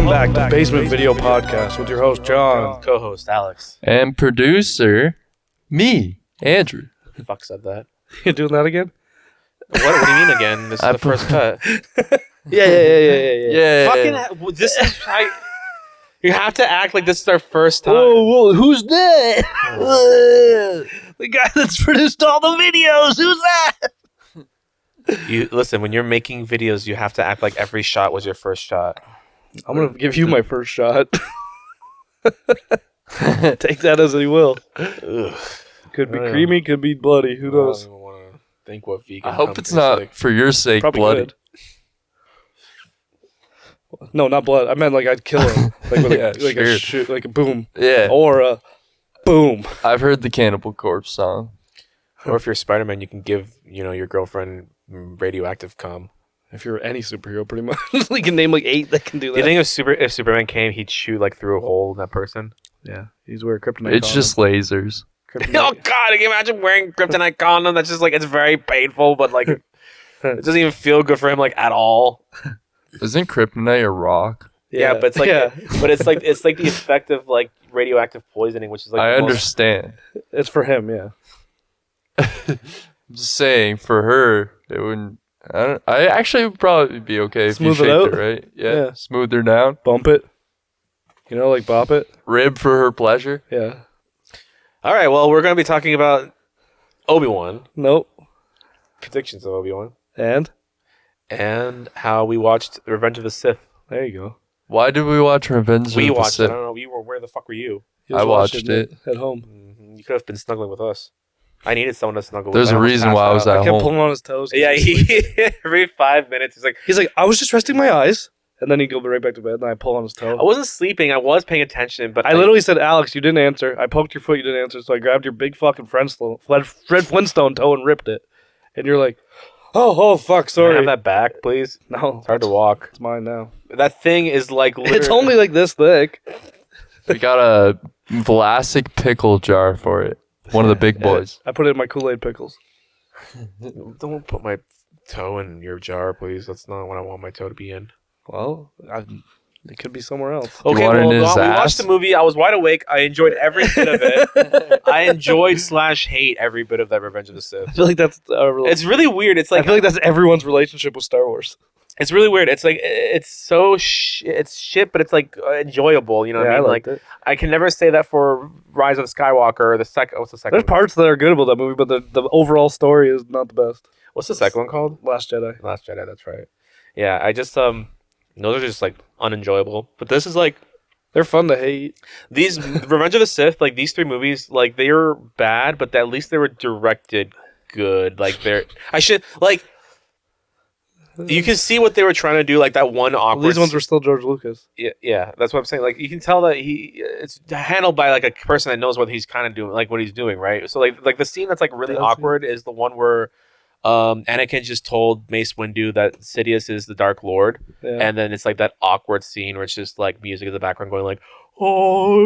Welcome back to Basement Video Podcast with your host, John. Co-host, Alex. And producer, me, Andrew. Who the fuck said that? You doing that again? What do you mean again? This is the first cut. Yeah. Fucking, this is... you have to act like this is our first time. Whoa, who's that? The guy that's produced all the videos. Who's that? You listen, when you're making videos, you have to act like every shot was your first shot. I'm going to give you my first shot. Take that as you will. Ugh. Could be creamy, could be bloody. Who I don't knows? even want to think what vegan I hope it's company's not like. for your sake Probably bloody. good. No, not blood. I meant like I'd kill him. Like with Yeah, a sure. like a boom. Yeah, Or a boom. I've heard the Cannibal Corpse song. Or if you're Spider-Man, you can give your girlfriend radioactive cum. If you're any superhero, pretty much. You can name like 8 that can do Do that. you think if Superman came, he'd shoot like through a hole in that person? Yeah, he's wearing kryptonite. It's just lasers. Oh God! Can you imagine wearing kryptonite condom? That's just like it's very painful, but like it doesn't even feel good for him like at all. Isn't kryptonite a rock? Yeah, but it's like, but it's like the effect of like radioactive poisoning, which is like I the most- understand. It's for him, yeah. I'm just saying, for her, it wouldn't. I actually would probably be okay if Smooth you it shaped out? it right. Yeah, Yeah. smooth her down. Bump it. You know, like bop it. Rib for her pleasure. Yeah. All right, well, we're gonna be talking about Obi-Wan, Nope. predictions of Obi-Wan, And and how we watched Revenge of the Sith. there you go. Why did we watch Revenge We of the watched it. I Sith? don't know. Where the fuck were you? He was I watched watching it. at home. You could have been snuggling with us. I needed someone to snuggle There's with. a I almost reason passed why I was out. at I kept home. pulling on his toes. Yeah, every 5 minutes, He's like, I was just resting my eyes. And then he'd go right back to bed, and I pull on his toe. I wasn't sleeping. I was paying attention, but I literally said, Alex, you didn't answer. I poked your foot, you didn't answer. So I grabbed your big fucking Fred Flintstone toe and ripped it. And you're like, oh, fuck, Can I sorry. have that back, please. No, It's hard to walk. it's mine now. That thing is like literally... It's only like this thick. We got a Vlasic pickle jar for it. One of the big boys. I put it in my Kool-Aid pickles. Don't put my toe in your jar, please. That's not what I want my toe to be in. Well, it could be somewhere else. Okay, want it well, in his we ass? watched the movie. I was wide awake. I enjoyed every bit of it. I enjoyed / hate every bit of that Revenge of the Sith. I feel like that's It's really weird. It's like I feel like that's everyone's relationship with Star Wars. it's really weird. It's like it's so it's shit, but it's like enjoyable. You know what I mean? Like it. I can never say that for Rise of Skywalker or the second. What's the second? There's one? parts that are good about that movie, but the overall story is not the best. What's the second one called? Last Jedi. Last Jedi. That's right. Yeah, I just those are just like unenjoyable. But this is like They're fun to hate. these Revenge of the Sith. Like these 3 movies, like they are bad, but at least they were directed good. Like you can see what they were trying to do. Like that one awkward. These ones were still George Lucas. Yeah, that's what I'm saying. Like you can tell that it's handled by like a person that knows what he's kind of doing, like what he's doing, right? So like the scene that's like really That's awkward is the one where Anakin just told Mace Windu that Sidious is the Dark Lord, Yeah. and then it's like that awkward scene where it's just like music in the background going like, oh,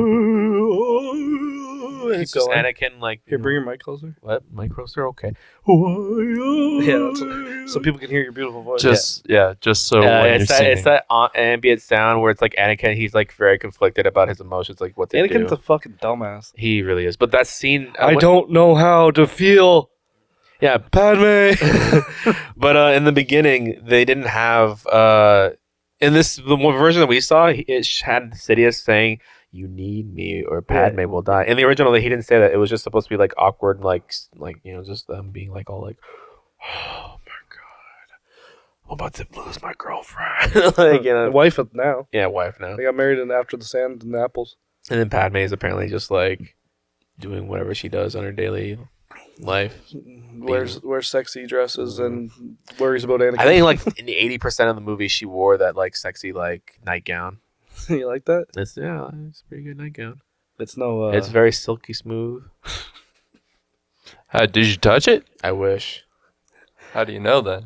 and it's just going. Anakin like, Here, bring your mic closer. what mic closer? Okay. Yeah, so people can hear your beautiful voice. Just so when you're singing. it's that ambient sound where it's like Anakin. He's like very conflicted about his emotions, like what to Anakin's do. a fucking dumbass. He really is. But that scene, I don't know how to feel. Yeah, Padme. but in the beginning, they didn't have in the one version that we saw, it had Sidious saying, "You need me, or Padme will die." In the original, he didn't say that. It was just supposed to be like awkward, like just them being like all like, "Oh my god, I'm about to lose my girlfriend." Like Wife now. yeah, wife now. They got married in After the Sand and the Apples. And then Padme is apparently just like doing whatever she does on her daily life. Wears sexy dresses and worries about Anakin. I think like in the 80% of the movie, she wore that like sexy like nightgown. You like that? It's a pretty good nightgown. It's no. It's very silky smooth. Did you touch it? I wish. How do you know that?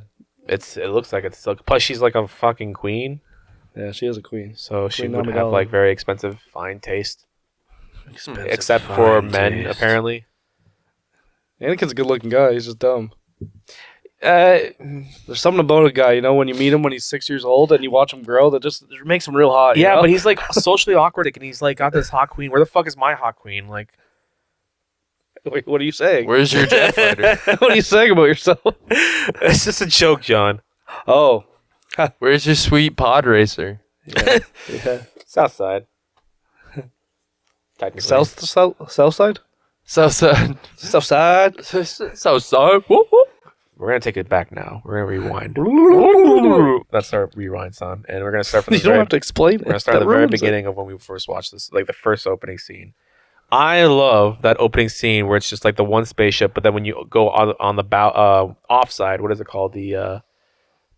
It looks like it's silk. Plus, she's like a fucking queen, Yeah, she is a queen. so she Queen would have Amidala. like very expensive, fine taste. Expensive Except for fine men, taste. apparently. Anakin's a good-looking guy. He's just dumb. There's something about a guy, you know, when you meet him when he's 6 years old and you watch him grow, that just it makes him real hot. Yeah, you know? but he's like socially awkward, and he's like got this hot queen. Where the fuck is my hot queen? Like, Wait, what are you saying? Where's your jet fighter? What are you saying about yourself? it's just a joke, John. Oh, Where's your sweet pod racer? yeah. South side. Technically. South side? Southside. South side? Southside. Whoop, whoop. We're gonna take it back now. We're gonna rewind. That's our rewind song, and we're gonna start from You the don't very. have to explain it. We're gonna start at the That very ruins it. beginning of when we first watched this, like the first opening scene. I love that opening scene where it's just like the one spaceship, but then when you go on the off side, what is it called? The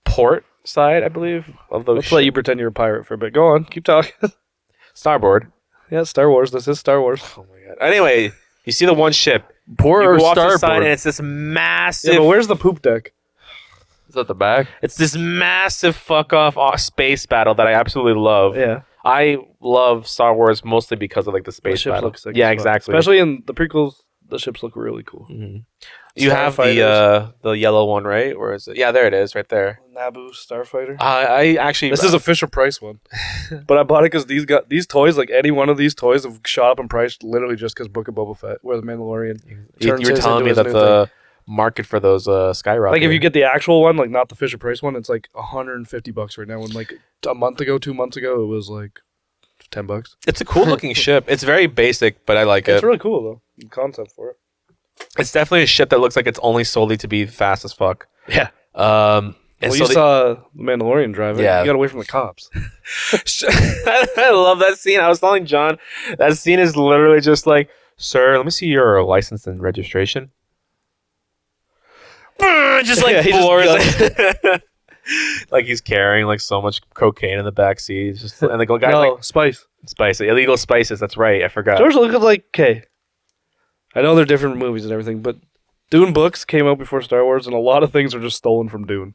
port side, I believe. Of those. Let's let you pretend you're a pirate for a bit. Go on, keep talking. Starboard. Yeah, Star Wars. This is Star Wars. Oh my god. Anyway, you see the one ship. Port You or go off to the side, starboard? and it's this massive. Yeah, but where's the poop deck? Is that the back? It's this massive fuck off space battle that I absolutely love. Yeah, I love Star Wars mostly because of like the the space ships battle. look sick. Yeah, as fuck. exactly. Especially in the prequels, the ships look really cool. Mhm. You have the yellow one, right? Where is it? Yeah, there it is, right there. Naboo Starfighter. I actually This is a Fisher Price one, but I bought it because these toys, like any one of these toys, have shot up in price literally just because Book of Boba Fett, where the Mandalorian. you turns were his telling into me his that new the market for those skyrocketed. Like if you get the actual one, like not the Fisher Price one, it's like $150 right now. And like a month ago, 2 months ago, it was like $10. it's a cool looking ship. It's very basic, but I like It's it. really cool though. The concept for it. It's definitely a ship that looks like it's only solely to be fast as fuck. Yeah. And Well, so you saw the Mandalorian drive it. Yeah. You got away from the cops. I love that scene. I was telling John, that scene is literally just like, sir, let me see your license and registration. Just like Yeah, he just floors like he's carrying like so much cocaine in the back seat. It's just and the guy's No, like Spice. spicy, illegal spices. That's right. I forgot. George Lucas, like, okay. I know they're different movies and everything, but Dune books came out before Star Wars, and a lot of things are just stolen from Dune.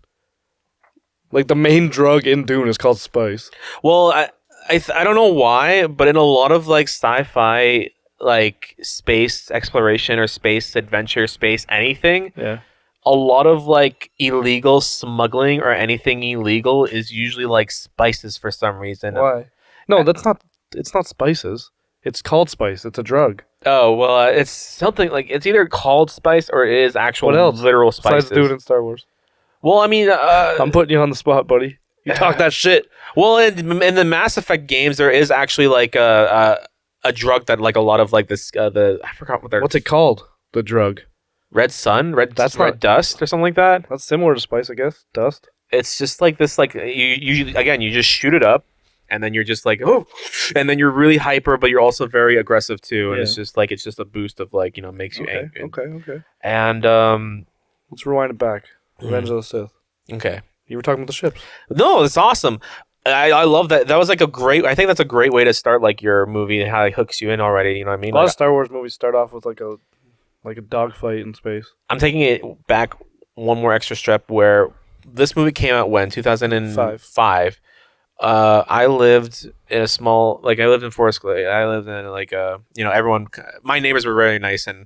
Like the main drug in Dune is called spice. Well, I don't know why, but in a lot of like sci-fi, like space exploration or space adventure, space anything, Yeah. a lot of like illegal smuggling or anything illegal is usually like spices for some reason. Why? No, that's not. It's not spices. It's called spice. It's a drug. Oh well, it's something like it's either called spice or it is actual What else? literal spices. Besides Dune and Star Wars. Well, I mean, I'm putting you on the spot, buddy. You talk that shit. well, in the Mass Effect games, there is actually like a drug that like a lot of like this I forgot what they're What's it called? The drug. Red Sun, That's Red not- Dust or something like that. That's similar to spice, I guess. Dust. It's just like this, like you again, you just shoot it up, and then you're just like, oh, and then you're really hyper, but you're also very aggressive too, and Yeah. it's just like it's just a boost of like makes you Okay. angry. Okay. And Let's rewind it back. Revenge of the Sith. okay, You were talking about the ships. no, it's awesome. I love that. That was like a great. I think that's a great way to start like your movie and how it hooks you in already. You know what I mean? A lot Like, of Star Wars movies start off with like a dogfight in space. I'm taking it back one more extra step where this movie came out when 2005. I lived in a small, like I lived in Forest Glade. I lived in like everyone. My neighbors were very nice, and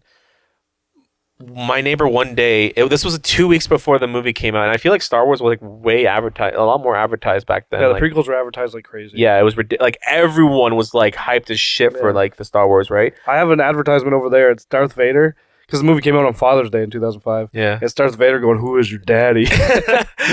my neighbor one day. This was 2 weeks before the movie came out, and I feel like Star Wars was like way advertised, a lot more advertised back then. Yeah, the like, prequels were advertised like crazy. yeah, it was like everyone was like hyped as shit for Yeah. like the Star Wars, right? I have an advertisement over there. It's Darth Vader because the movie came out on Father's Day in 2005. Yeah. It's Darth Vader going, "Who is your daddy?"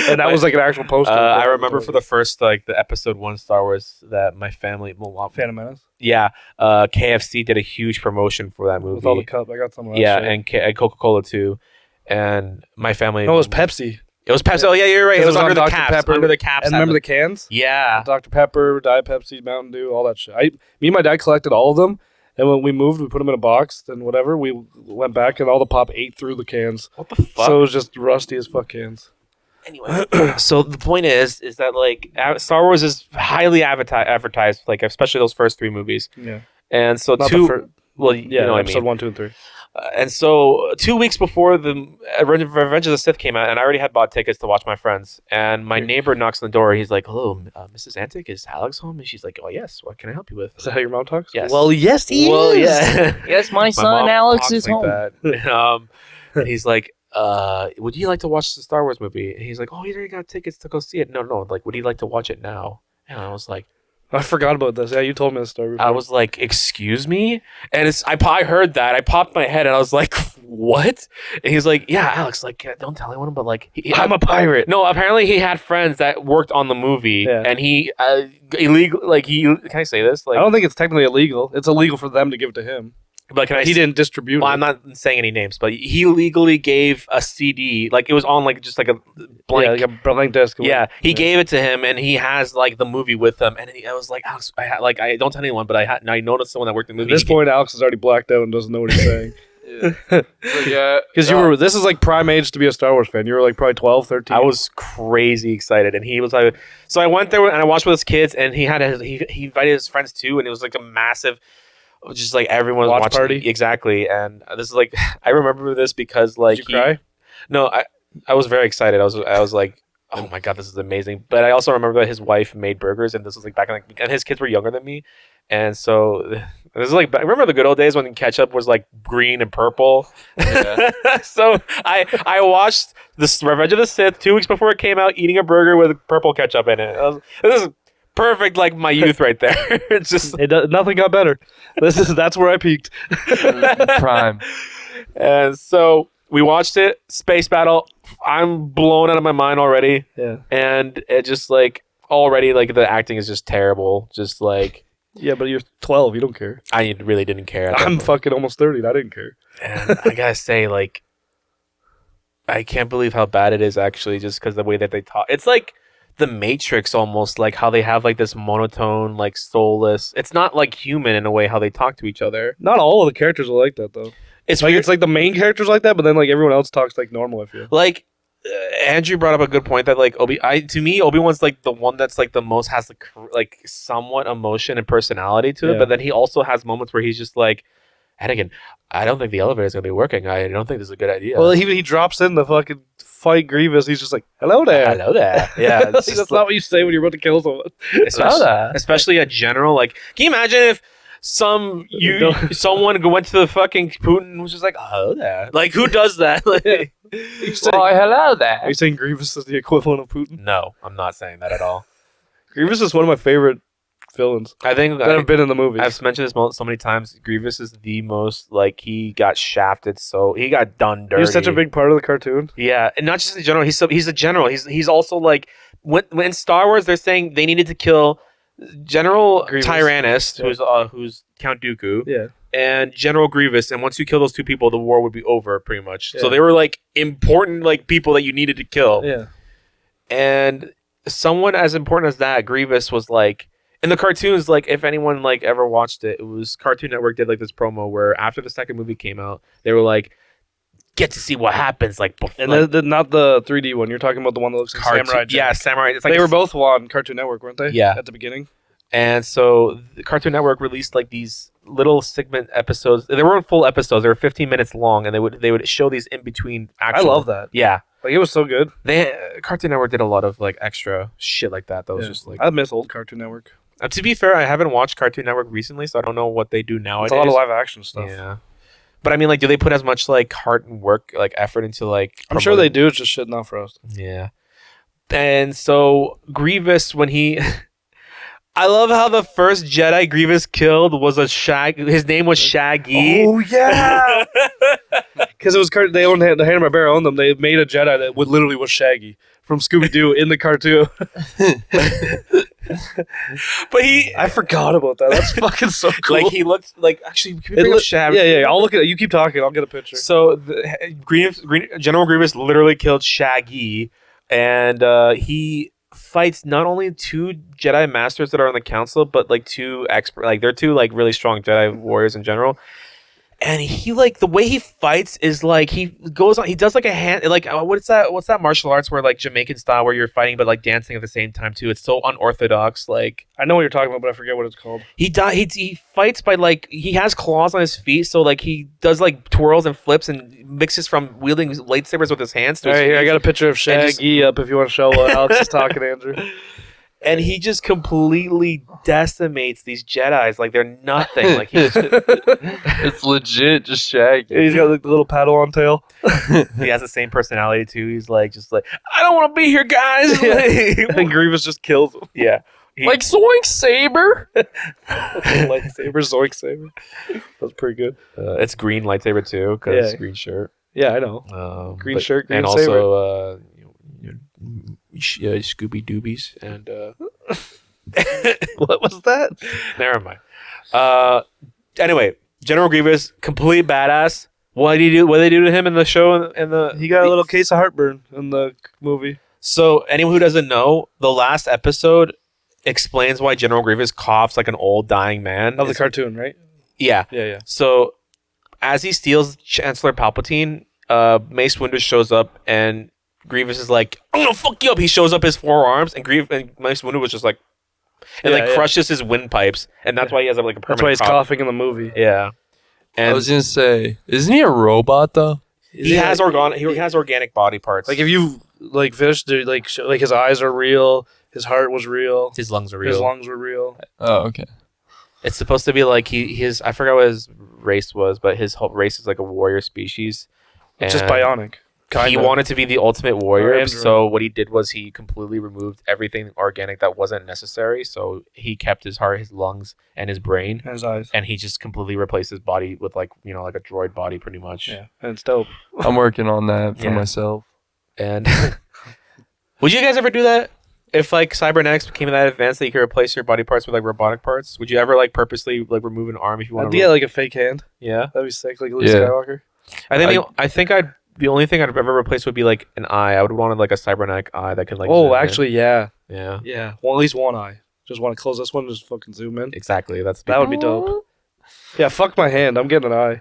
And that was like an actual poster. I remember for the first like the episode 1 Star Wars that my family, Phantom Menace yeah, KFC did a huge promotion for that movie. with all the cup. I got some of that. yeah, shit. and Coca-Cola too, and my family. No, it was Pepsi. It was Pepsi. Oh yeah, you're right. It 'Cause was it was under on the Dr. caps. Pepper. Under the caps. And remember the cans? Yeah. Dr. Pepper, Diet Pepsi, Mountain Dew, all that shit. Me and my dad collected all of them, and when we moved, we put them in a box. Then whatever, we went back, and all the pop ate through the cans. What the fuck? So it was just rusty as fuck cans. Anyway, so the point is that like Star Wars is highly advertised, like especially those first 3 movies, Yeah, and so not two. the first. Well, Yeah, you know what I episode mean. 1, 2, and 3. And so 2 weeks before the Revenge of the Sith came out, and I already had bought tickets to watch my friends, and my neighbor knocks on the door. He's like, "Hello, Mrs. Antic, is Alex home?" And she's like, "Oh yes, what can I help you with?" Is that how your mom talks? Yes. Well, yes, he Well, is. yeah. Yes, my My son mom Alex talks is like home. that. And he's like, would you like to watch the Star Wars movie? And he's like, oh, you already got tickets to go see it. No, like, would you like to watch it now? And I was like, I forgot about this. Yeah, you told me the story before. I was like, excuse me? And I heard that. I popped my head and I was like, what? And he's like, yeah, Alex, like, don't tell anyone, but like, I'm a pirate. No, apparently he had friends that worked on the movie, Yeah. and he illegal. Like can I say this? Like, I don't think it's technically illegal. It's illegal for them to give it to him. but can I? He didn't distribute Well, it. I'm not saying any names, but he legally gave a CD. Like it was on like just like a blank. Yeah, like a blank disc. Yeah, he gave it to him, and he has like the movie with him. And I was like, Alex, I don't tell anyone, but I noticed someone that worked in the At movie. this point, Alex is already blacked out and doesn't know what he's saying. Yeah. Because this is like prime age to be a Star Wars fan. You were like probably 12, 13. I was crazy excited, and he was like, so I went there and I watched with his kids, and he invited his friends too, and it was like a massive, just like everyone was Watch watching party? exactly. And this is like I remember this because like Did you cry? No, I was very excited. I was like, oh my god, this is amazing. But I also remember that his wife made burgers, and this was like back in like, and his kids were younger than me, and so this is like remember the good old days when ketchup was like green and purple. Yeah. So I watched this Revenge of the Sith 2 weeks before it came out, eating a burger with purple ketchup in it. This is perfect, like my youth right there. It's just Nothing got better. That's where I peaked. Prime. and so. We watched it, space battle. I'm blown out of my mind already. Yeah. And it just like already like the acting is just terrible. Just like Yeah, but you're 12. You don't care. I really didn't care. at that I'm point. fucking almost 30. And I didn't care. And I gotta say, like, I can't believe how bad it is actually, just because the way that they talk. It's like the Matrix almost, like how they have like this monotone, like soulless. It's not like human in a way how they talk to each other. Not all of the characters are like that though. It's Like weird. it's like the main characters like that, but then like everyone else talks like normal. I feel. Like Andrew brought up a good point that like to me Obi-Wan's like the one that's like the most has like somewhat emotion and personality to it, Yeah. but then he also has moments where he's just like, Anakin, I don't think the elevator is gonna be working. I don't think this is a good idea. Well, he drops in the fucking fight Grievous. He's just like, "Hello there." Hello there. Yeah, it's That's just not what you say when you're about to kill someone. especially a general. Like, can you imagine if someone went to the fucking Putin and was just like, "Hello there." Like, who does that? Like, You're saying, Why, hello are there. you saying Grievous is the equivalent of Putin? no, I'm not saying that at all. Grievous is one of my favorite villains I think that have been in the movies. I've mentioned this so many times. Grievous is the most like he got shafted, so he got done dirty. He was such a big part of the cartoon. Yeah, and not just in general. He's a general. He's also like when in Star Wars they're saying they needed to kill General Grievous. Tyrannus, Yeah. who's Count Dooku, Yeah. and General Grievous. And once you kill those two people, the war would be over, pretty much. So Yeah. they were like important like people that you needed to kill. Yeah. And someone as important as that, Grievous, was like in the cartoons. Like if anyone like ever watched it, it was Cartoon Network did like this promo where after the second movie came out, they were like, get to see what happens. Like, And like not the 3D one. You're talking about the one that looks like Samurai Jack. Yeah, Samurai. It's like They were both on Cartoon Network, weren't they? Yeah. At the beginning. And so the Cartoon Network released like these little segment episodes. They weren't full episodes. They were 15 minutes long, and they would show these in between. I love that. Yeah, Like it was so good. Cartoon Network did a lot of like extra shit like that. That was Yeah. just like. I miss old Cartoon Network. To be fair, I haven't watched Cartoon Network recently, so I don't know what they do nowadays. It's a lot of live action stuff. Yeah, but I mean, like, do they put as much like heart and work, like effort into like? I'm sure they do. It's just shit not for us. Yeah. And so Grievous, when he, I love how the first Jedi Grievous killed was a his name was Shaggy. Oh yeah. Because it was they owned the Hanna-Barbera owned them. They made a Jedi that literally was Shaggy from Scooby Doo in the cartoon. But he, I forgot about that. That's fucking so cool. like, he looked like actually. Can we bring up Shaggy? Yeah. I'll look at it. You keep talking. I'll get a picture. So General Grievous literally killed Shaggy, and he fights not only two Jedi Masters that are on the council, but like two expert, like they're two like really strong Jedi warriors in general. And he like the way he fights is like he goes on. He does like a hand like what's that martial arts where like Jamaican style where you're fighting but like dancing at the same time too. It's so unorthodox. Like I know what you're talking about, but I forget what it's called. he fights by like he has claws on his feet, so like he does like twirls and flips and mixes from wielding lightsabers with his hands. To All his right, here I feet. got a picture of Shaggy up if you want to show what Alex is talking, Andrew. and he just completely decimates these Jedis like they're nothing. Like he It's legit just Shaggy. He's got like the little paddle on tail. he has the same personality too. He's like just like I don't want to be here, guys. And Grievous just kills him. Yeah. Like Zoink Saber. Lightsaber, Zoink saber. That's pretty good. It's green lightsaber too, because Yeah. green shirt. Yeah, I know. Green shirt, green and saber. also Scooby Doobies and What was that? never mind. Anyway, General Grievous, complete badass. What did he do? What did they do to him in the show? He got a little case of heartburn in the movie. So anyone who doesn't know, the last episode explains why General Grievous coughs like an old dying man. Of the cartoon, right? Yeah. Yeah. So as he steals Chancellor Palpatine, Mace Windu shows up and Grievous is like, I'm gonna fuck you up. He shows up his forearms and Mace Windu was just like, and crushes his windpipes, and that's why he has like a permanent. That's why he's cough. coughing in the movie. Yeah. And I was gonna say, isn't he a robot though? he has organic body parts. Like if you like finished, like his eyes are real, his heart was real, his lungs are real. his lungs were real. Oh, okay. It's supposed to be like his I forgot what his race was, but his whole race is like a warrior species. It's just And bionic. He wanted to be the ultimate warrior, Or so what he did was he completely removed everything organic that wasn't necessary. So he kept his heart, his lungs, and his brain, his eyes. and he just completely replaced his body with like a droid body, pretty much. Yeah, and it's dope. I'm working on that for Yeah. myself. And would you guys ever do that? If like cybernetics became that advanced that you could replace your body parts with like robotic parts, would you ever like purposely like remove an arm if you want I'd to? get like a fake hand. Yeah, That'd be sick, like Luke Yeah. Skywalker. The only thing I'd ever replace would be like an eye. I would want like a cybernetic eye that could like. zoom Oh, in. actually, yeah, Yeah, yeah. Well, at least one eye. Just want to close this one, and just fucking zoom in. exactly. That's That would be dope. Yeah, fuck my hand. I'm getting an eye.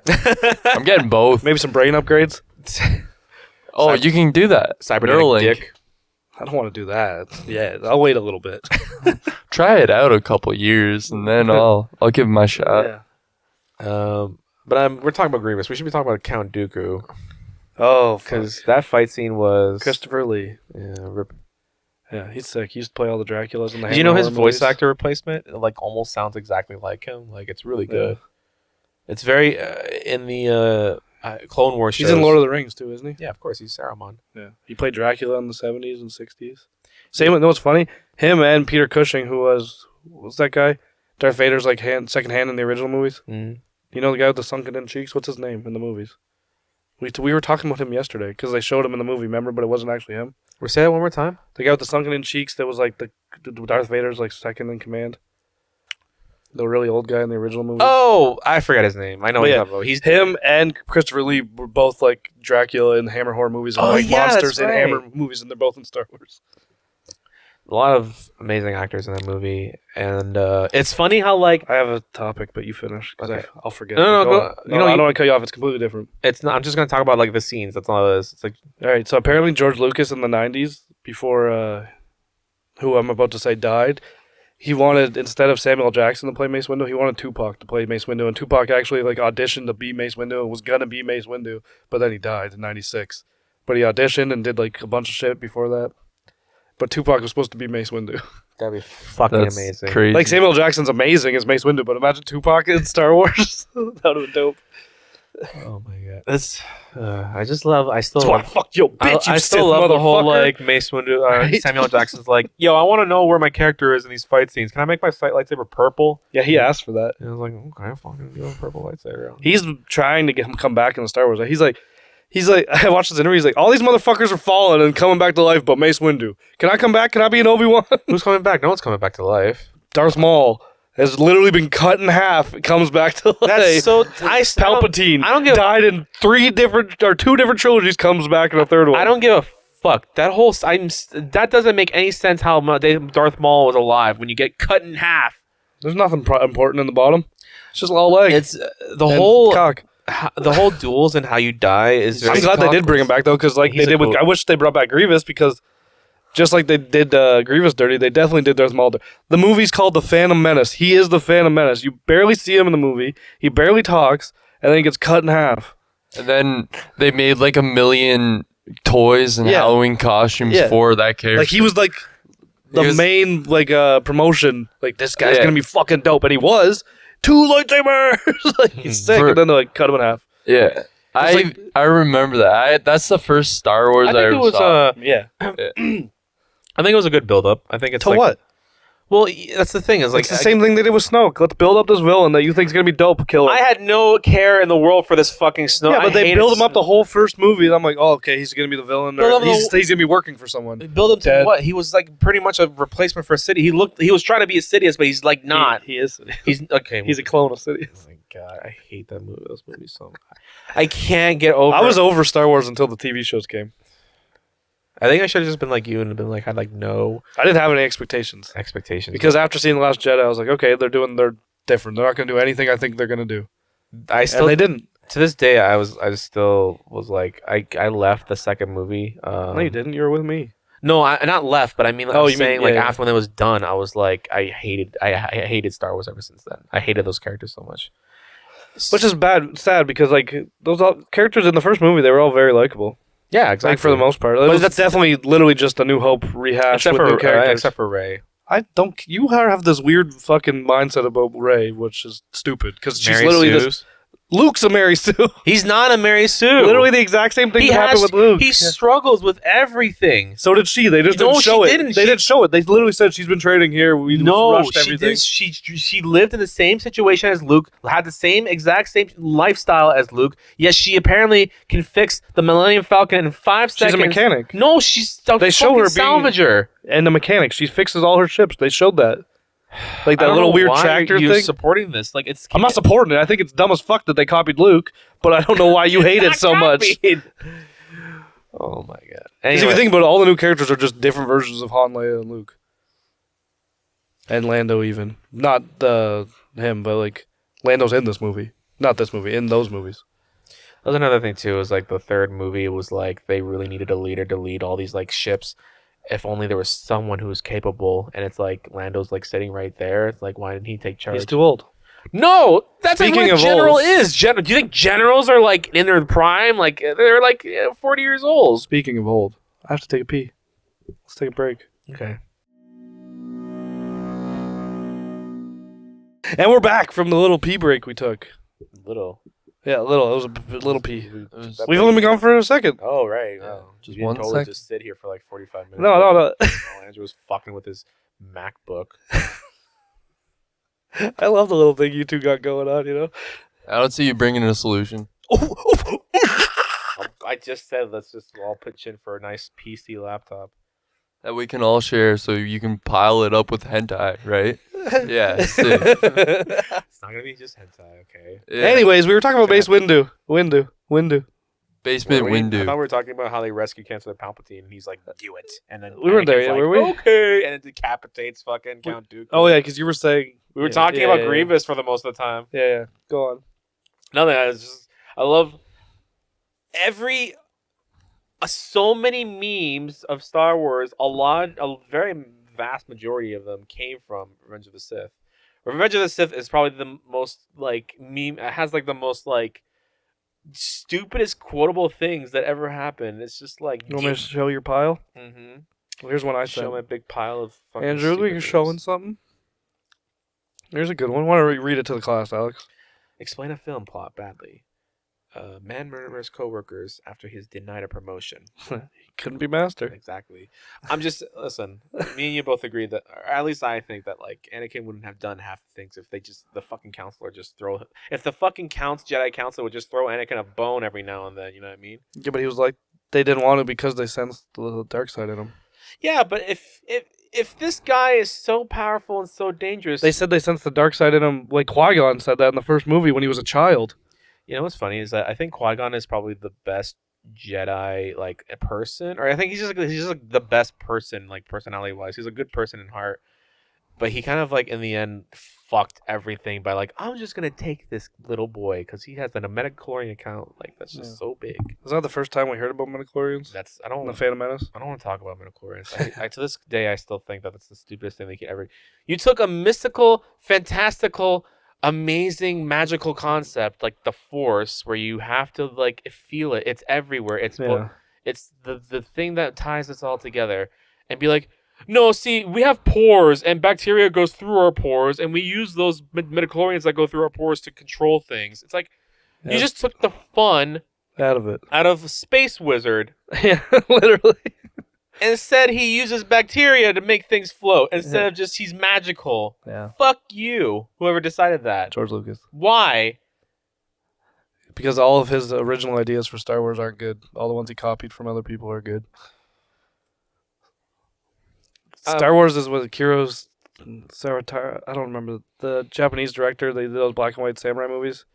I'm getting both. Maybe some brain upgrades. Oh, you can do that. cybernetic Neuralink. dick. I don't want to do that. Yeah, I'll wait a little bit. Try it out a couple years, and then I'll give it my shot. Yeah. But we're talking about Grievous. We should be talking about Count Dooku Oh, because that fight scene was Christopher Lee. Yeah, Yeah, he's sick. He used to play all the Draculas in the. did you know his Hammer voice movies. actor replacement like almost sounds exactly like him? Like it's really good. It's very in the Clone Wars. He's in Lord of the Rings too, isn't he? Yeah, of course he's Saruman. Yeah, he played Dracula in the 70s and 60s. Same with, what's funny? Him and Peter Cushing, who what's that guy? Darth Vader's like second hand in the original movies. Mm. You know the guy with the sunken in cheeks? What's his name in the movies? We were talking about him yesterday because they showed him in the movie, remember? But it wasn't actually him. We'll say that one more time. The guy with the sunken in cheeks that was like the Darth Vader's like second in command. The really old guy in the original movie. Oh, I forgot his name. I know what you're talking about. He's Him and Christopher Lee were both like Dracula in Hammer horror movies and Oh, like yeah, monsters that's in right. Hammer movies, and they're both in Star Wars. a lot of amazing actors in that movie, and it's funny how like I have a topic, but you finish because Okay. I'll forget. No, Go go- on. you know, I don't want to cut you off. It's completely different. it's not. I'm just gonna talk about like the scenes. That's all it is. It's like All right. So apparently George Lucas in the 90s, before who I'm about to say died, he wanted, instead of Samuel Jackson to play Mace Windu, he wanted Tupac to play Mace Windu, and Tupac actually like auditioned to be Mace Windu and was gonna be Mace Windu, but then he died in '96. But he auditioned and did like a bunch of shit before that. But Tupac was supposed to be Mace Windu. that'd be fucking That's amazing. crazy. Like Samuel Jackson's amazing as Mace Windu, but imagine Tupac in Star Wars. That would have been dope. Oh my god, that's. I just love. I still. That's why Love, fuck yo bitch. I you still Sith love the whole motherfucker. like Mace Windu. Right? Samuel Jackson's like, yo, I want to know where my character is in these fight scenes. Can I make my lightsaber purple? Yeah, he asked for that. And I was like, okay, fucking do a purple lightsaber. He's trying to get him come back in the Star Wars. He's like, I watched this interview. He's like, all these motherfuckers are falling and coming back to life, but Mace Windu. Can I come back? Can I be an Obi-Wan? Who's coming back? No one's coming back to life. Darth Maul has literally been cut in half. It comes back to life. That's so. Palpatine I don't give. died in two different trilogies. Comes back in a third one. I don't give a fuck. That whole. That doesn't make any sense. How Darth Maul was alive when you get cut in half. There's nothing important in the bottom. It's just all legs. It's the and whole. cock. The whole duels and how you die is. Very I'm glad they did bring him back though, because like He's they a did with. cool- I wish they brought back Grievous, because just like they did Grievous dirty, they definitely did Darth Maul dirty. The movie's called The Phantom Menace. He is the Phantom Menace. You barely see him in the movie. He barely talks, and then he gets cut in half. And then they made like 1 million toys and Yeah. Halloween costumes Yeah. for that character. Like he was like the main like promotion. Like this guy's Yeah. gonna be fucking dope, and he was 2 lightsabers. Like he's sick, and then they like cut him in half. Yeah. I remember that. That's the first Star Wars I think ever it was saw. Yeah. I think it was a good build up. I think it's To like, what? Well, that's the thing. Is like It's the same thing they did with Snoke. Let's build up this villain that you think's gonna be dope. Kill him. I had no care in the world for this fucking Snoke. Yeah, but I they hated build him up Snoke. the whole first movie, and I'm like, oh, okay, he's gonna be the villain. Or Build him he's gonna be working for someone. Build him to Dead. what? He was like pretty much a replacement for City. He was trying to be a Sidious, but he's like not. He is. He's okay. He's a clone of Sidious. Oh my god, I hate that movie. Those movies so much. I can't get over. I was over Star Wars until the TV shows came. I think I should have just been like you and been like had like no I didn't have any expectations expectations because after seeing The Last Jedi, I was like, okay, they're different. They're not gonna do anything I think they're gonna do. I still And they didn't. to this day I still was like I left the second movie. No, you didn't. You were with me. No, I not left, but I mean, like, Oh, I'm you mean- saying, yeah, like yeah. after when it was done, I was like, I hated Star Wars ever since then. I hated those characters so much. Which is sad because like characters in the first movie, they were all very likable. Yeah, exactly. Like for the most part, But that's definitely literally just a New Hope rehash except with new for characters. except for Rey. I don't. You have this weird fucking mindset about Rey, which is stupid because she's Mary literally Sue. this. Luke's a Mary Sue. He's not a Mary Sue. Literally the exact same thing he happened has, with Luke. He struggles with everything. So did she. They just No, didn't show she it. didn't. They She- didn't show it. They literally said she's been training here. We No, rushed she everything. did. She lived in the same situation as Luke, had the exact same lifestyle as Luke. Yes, she apparently can fix the Millennium Falcon in 5 She's seconds. a mechanic. No, she's a They show fucking her being- salvager. And the mechanic. She fixes all her ships. They showed that. Like I that don't little know weird why tractor you're thing. supporting this. Like it's. I'm not supporting it. I think it's dumb as fuck that they copied Luke, but I don't know why you hate it so much. Copied. Oh my god. Because Anyway, if you think about it, all the new characters are just different versions of Han, Leia, and Luke. And Lando even. Not him, but like Lando's in this movie. Not this movie, in those movies. that's another thing too. Is like the third movie was like they really needed a leader to lead all these like ships. If only there was someone who was capable, and it's like Lando's like sitting right there. It's like why didn't he take charge? He's too old. No, that's like Speaking what a of general old- is. Do you think generals are like in their prime? Like they're like 40 years old. Speaking of old, I have to take a pee. Let's take a break. Okay. And we're back from the little pee break we took. Little. Yeah, little. It was a little pee. It was- We've only been gone for a second. Oh right. Yeah, Oh, just you one totally sec. just sit here for like 45 minutes. No. Oh, Andrew was fucking with his MacBook. I love the little thing you two got going on, you know? I don't see you bringing a solution. I just said let's just all pitch in for a nice PC laptop. That we can all share so you can pile it up with hentai, right? Yeah, sick. It's not gonna be just hentai, okay? Yeah. Anyways, we were talking about Mace Windu. Windu. Basement I Windu. thought we were talking about how they rescue Chancellor Palpatine, and he's like, "Do it," and then We weren't there Anakin's yet, like, were we? Okay, and it decapitates fucking Count Dooku. Oh, yeah, because you were saying... we were yeah, talking yeah, about yeah, Grievous for the most of the time. Yeah. Go on. Nothing. I love so many memes of Star Wars. A very vast majority of them came from Revenge of the Sith. Revenge of the Sith is probably the most like meme. It has like the most like stupidest quotable things that ever happened. It's just like You want me to show your pile? mm-hmm. Well, here's one I Show sent. my big pile of fucking Andrew, stupid we can showing memes. something. Here's a good one. Why don't we read it to the class, Alex? Explain a film plot badly. Man murders co-workers after he's denied a promotion. Couldn't be master. Exactly. I'm just listen. Me and you both agree that, or at least I think that, like Anakin wouldn't have done half the things if the fucking counselor just throw. If the fucking Jedi Council would just throw Anakin a bone every now and then, you know what I mean? Yeah, but he was like, they didn't want to because they sensed the dark side in him. Yeah, but if this guy is so powerful and so dangerous, They said they sensed the dark side in him. Like Qui-Gon said that in the first movie when he was a child. you know what's funny is that I think Qui-Gon is probably the best Jedi like a person, or I think he's just like the best person like personality wise. He's a good person in heart, but he kind of like in the end fucked everything by like I'm just gonna take this little boy because he has a metachlorian account like that's just Yeah. so big. Was that the first time we heard about midichlorians? That's In the Phantom Menace? I don't want to talk about midichlorians. I to this day I still think that that's the stupidest thing they could ever. You took a mystical, fantastical, amazing, magical concept like the Force, where you have to like feel it. It's everywhere. It's Yeah. it's the thing that ties us all together, and be like, No, see, we have pores, and bacteria goes through our pores, and we use those midichlorians that go through our pores to control things. It's like you just took the fun out of it. out of Space Wizard. Yeah, literally. Instead, he uses bacteria to make things float. Instead of just he's magical. Yeah. Fuck you, whoever decided that. George Lucas. Why? Because all of his original ideas for Star Wars aren't good. All the ones he copied from other people are good. Star Wars is with Kuro's Saratara. I don't remember the Japanese director. They did those black and white samurai movies.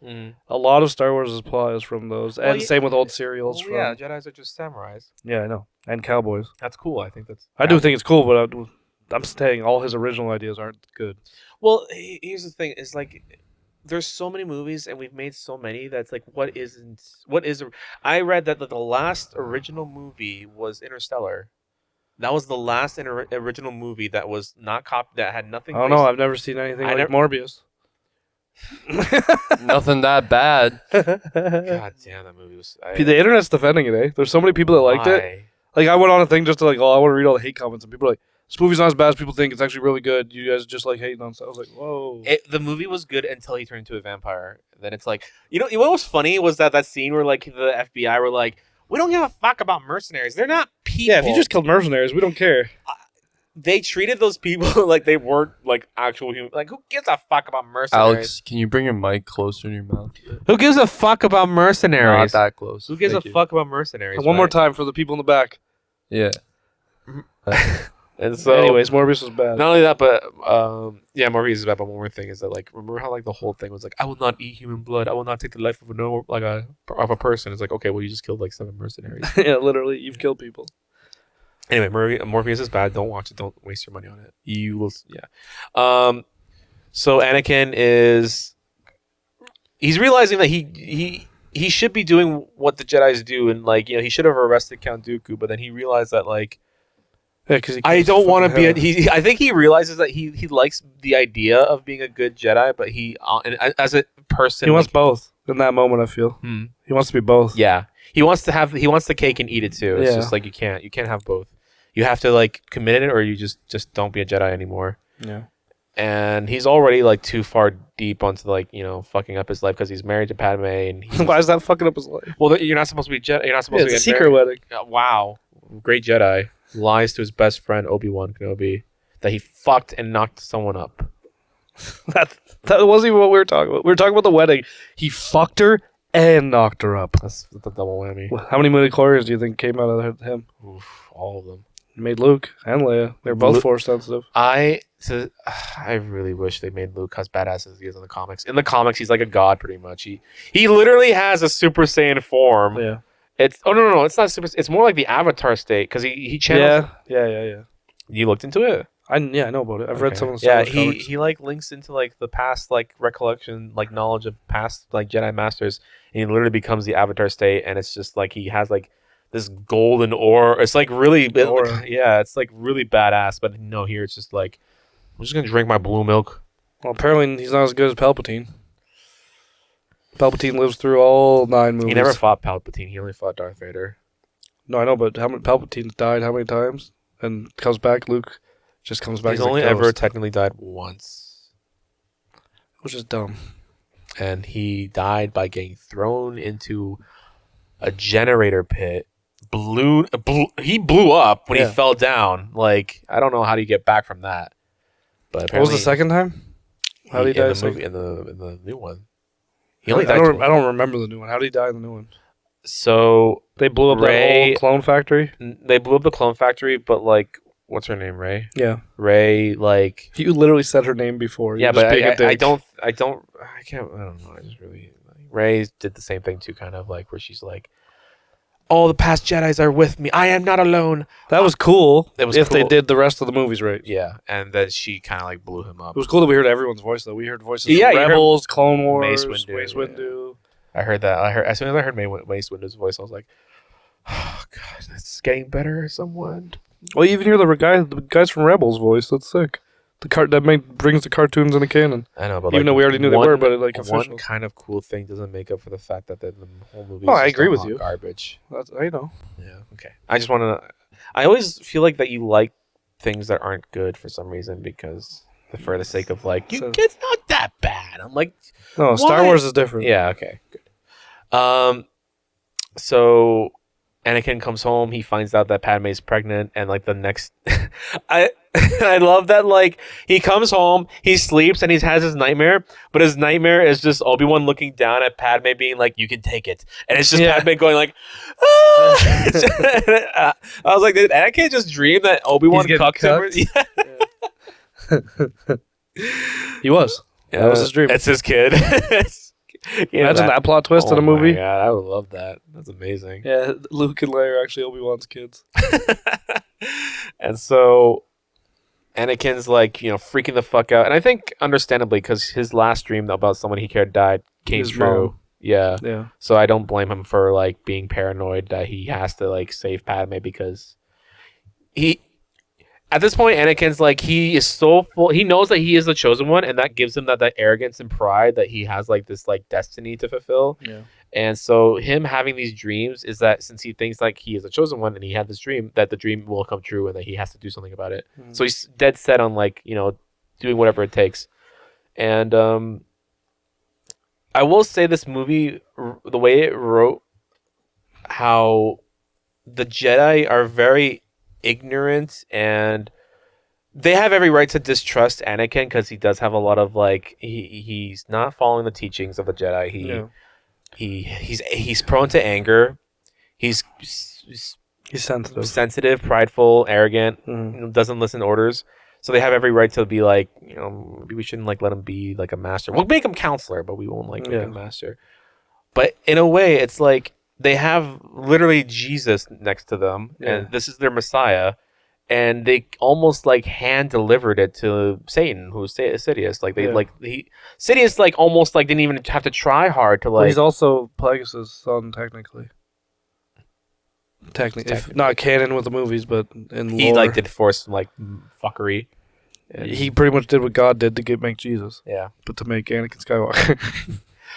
A lot of Star Wars' plot is from those, and same with old serials. Yeah, Jedi's are just samurais. Yeah, I know, and cowboys. That's cool. I think that's. I do think it's cool, but I'm saying all his original ideas aren't good. Well, here's the thing: is like, there's so many movies, and we've made so many that's like, what is? I read that the last original movie was Interstellar. That was the last original movie that was not copied. That had nothing. I don't know. I've never seen anything like Morbius. Nothing that bad. God damn, that movie was. The internet's defending it. There's so many people that liked it. Like I went on a thing just to like, I want to read all the hate comments, and people are like, "This movie's not as bad as people think. It's actually really good. You guys just like hating on stuff." I was like, "Whoa." The movie was good until he turned into a vampire. Then it's like, what was funny was that scene where like the FBI were like, "We don't give a fuck about mercenaries. They're not people." Yeah, if you just killed mercenaries, we don't care. They treated those people like they weren't like actual humans. Like, who gives a fuck about mercenaries? Alex, can you bring your mic closer to your mouth? Who gives a fuck about mercenaries? Not that close. Who gives a fuck about mercenaries? One more time for the people in the back. Yeah. And so, anyways, Morbius was bad. Not only that, but yeah, Morbius is bad. But one more thing is that like, remember how like the whole thing was like, I will not eat human blood. I will not take the life of a person. It's like, okay, well, you just killed like 7 mercenaries. Yeah, literally, you've killed people. Anyway, Morbius is bad. Don't watch it. Don't waste your money on it. You will, yeah. So Anakin he's realizing that he should be doing what the Jedis do, and like, he should have arrested Count Dooku, but then he realized that like, yeah, because I don't want to be. I think he realizes that he likes the idea of being a good Jedi, but he as a person, he wants both. In that moment, I feel he wants to be both. Yeah, he wants the cake and eat it too. It's just like you can't have both. You have to like commit it, or you just don't be a Jedi anymore. Yeah. And he's already like too far deep onto like fucking up his life because he's married to Padme, and why is that fucking up his life? Well, you're not supposed to be Jedi. You're not supposed to be a secret wedding. Wow, great Jedi lies to his best friend Obi Wan Kenobi that he fucked and knocked someone up. that wasn't even what we were talking about. We were talking about the wedding. He fucked her and knocked her up. That's the double whammy. How many midichlorians do you think came out of him? Oof, all of them. He made Luke and Leia. They're both Force sensitive. I really wish they made Luke as badass as he is in the comics. In the comics, he's like a god pretty much. He literally has a Super Saiyan form. Yeah. It's no, it's not super. It's more like the Avatar state because he channels. Yeah. You looked into it? I know about it. I've read some of the Star Wars comics. He like links into like the past like recollection, like knowledge of past like Jedi masters, and he literally becomes the Avatar state, and it's just like he has like this golden aura. It's like really, it's like really badass. But no, here it's just like, I'm just gonna drink my blue milk. Well, apparently he's not as good as Palpatine. Palpatine lives through all 9 movies. He never fought Palpatine. He only fought Darth Vader. No, I know, but how many Palpatine died how many times and comes back? Luke just comes back. He's as only a ghost, ever technically died once, which is dumb. And he died by getting thrown into a generator pit. He blew up when he fell down. Like, I don't know how do you get back from that. But what was the second time? How did he die? In the new one. He only died. I don't remember the new one. How did he die in the new one? So they blew up the whole clone factory. They blew up the clone factory, but like, what's her name? Rey. Yeah. Rey, like, you literally said her name before. Yeah, but I don't know. I just really Rey did the same thing too, kind of like where she's like, all the past Jedis are with me. I am not alone. That was cool. It was if cool. They did the rest of the movies right. Yeah, and then she kind of like blew him up. It was cool that we heard everyone's voice though. We heard voices from Rebels, Clone Wars, Mace Windu. I heard that. As soon as I heard Mace Windu's voice, I was like, oh god, that's getting better. Someone. Well, you even hear the guys from Rebels' voice. That's sick. That brings the cartoons into canon. I know, but even though we already knew they were, but like official. One kind of cool thing doesn't make up for the fact that the whole movie. Oh, I agree with you. Garbage. I know. Yeah. Okay. I just want to. I always feel like that you like things that aren't good for some reason because for the sake of like So- it's not that bad. I'm like, No, Star Why? Wars is different. yeah, okay, good. So Anakin comes home. He finds out that Padme is pregnant, and like the next, I I love that like he comes home, he sleeps, and he has his nightmare. But his nightmare is just Obi-Wan looking down at Padme, being like, "You can take it," and it's just Yeah. Padme going like, "Ah!" I was like, "Did Anakin just dream that Obi-Wan He's cucked getting him?" He was. Yeah. That was his dream. It's his kid. Imagine that plot twist in a Oh my movie. God, I would love that. That's amazing. Yeah, Luke and Leia are actually Obi-Wan's kids. And so Anakin's like, freaking the fuck out. And I think understandably, because his last dream about someone he cared died came His true. mom. Yeah. Yeah. So I don't blame him for like being paranoid that he has to like save Padme because at this point, Anakin's like, he is so full. He knows that he is the chosen one, and that gives him that arrogance and pride that he has like this like destiny to fulfill. Yeah. And so him having these dreams is that since he thinks like he is the chosen one and he had this dream, that the dream will come true and that he has to do something about it. So he's dead set on like, doing whatever it takes. And I will say this movie, the way it wrote how the Jedi are very ignorant and they have every right to distrust Anakin because he does have a lot of like he's not following the teachings of the Jedi. He's prone to anger. He's sensitive, prideful, arrogant. Doesn't listen to orders. So they have every right to be like, maybe we shouldn't like let him be like a master. We'll make him counselor, but we won't like make him master. But in a way, it's like they have literally Jesus next to them, and this is their Messiah, and they almost like hand delivered it to Satan, who's Sidious. Like Sidious like almost like didn't even have to try hard to like. Well, he's also Plagueis' son, technically. If not canon with the movies, but in lore. He like did force some like fuckery. He pretty much did what God did to make Jesus. Yeah, but to make Anakin Skywalker.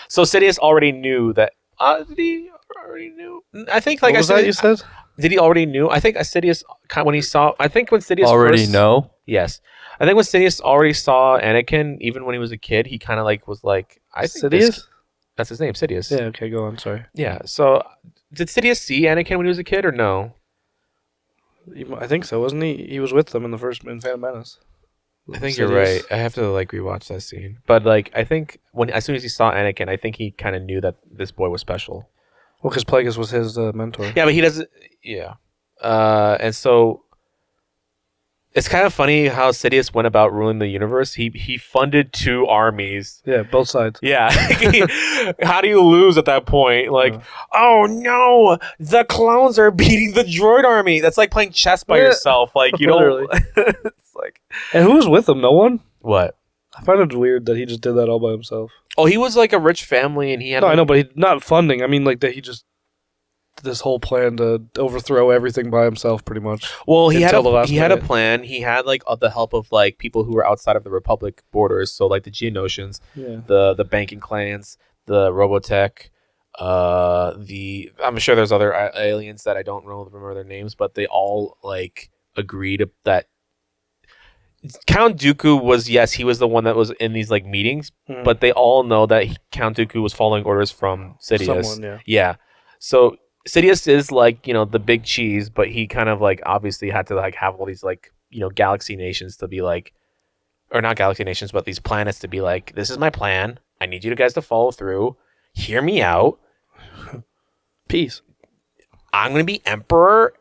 So Sidious already knew that. Did he already knew? I think like what was that you said? Did he already knew? I think Sidious when he saw. I think when Sidious already first, know. Yes, I think when Sidious already saw Anakin, even when he was a kid, he kind of like was like, I think Sidious. That's his name, Sidious. Yeah. Okay. Go on. Sorry. Yeah. So did Sidious see Anakin when he was a kid or no? I think so. Wasn't he? He was with them in Phantom Menace. I think you're right. I have to like rewatch that scene. But like, I think as soon as he saw Anakin, I think he kind of knew that this boy was special. Well, because Plagueis was his mentor. Yeah, but he doesn't. Yeah. And so it's kind of funny how Sidious went about ruling the universe. He funded 2 armies. Yeah, both sides. Yeah. How do you lose at that point? Like, oh no, the clones are beating the droid army. That's like playing chess by yourself. Like you don't. It's like. And who was with him? No one. What? I find it weird that he just did that all by himself. Oh, he was like a rich family, and he had. No, I know, but not funding. I mean, like that he just this whole plan to overthrow everything by himself, pretty much. Well, he had a minute. plan. He had like the help of like people who were outside of the Republic borders, so like the Geonosians, the banking clans, the Robotech, I'm sure there's other aliens that I don't remember their names, but they all like agreed that Count Dooku was he was the one that was in these like meetings, but they all know that Count Dooku was following orders from Sidious. Someone, yeah. So Sidious is like, the big cheese, but he kind of like obviously had to like have all these like, galaxy nations to be like, or not galaxy nations, but these planets to be like, this is my plan. I need you guys to follow through. Hear me out. Peace. I'm going to be emperor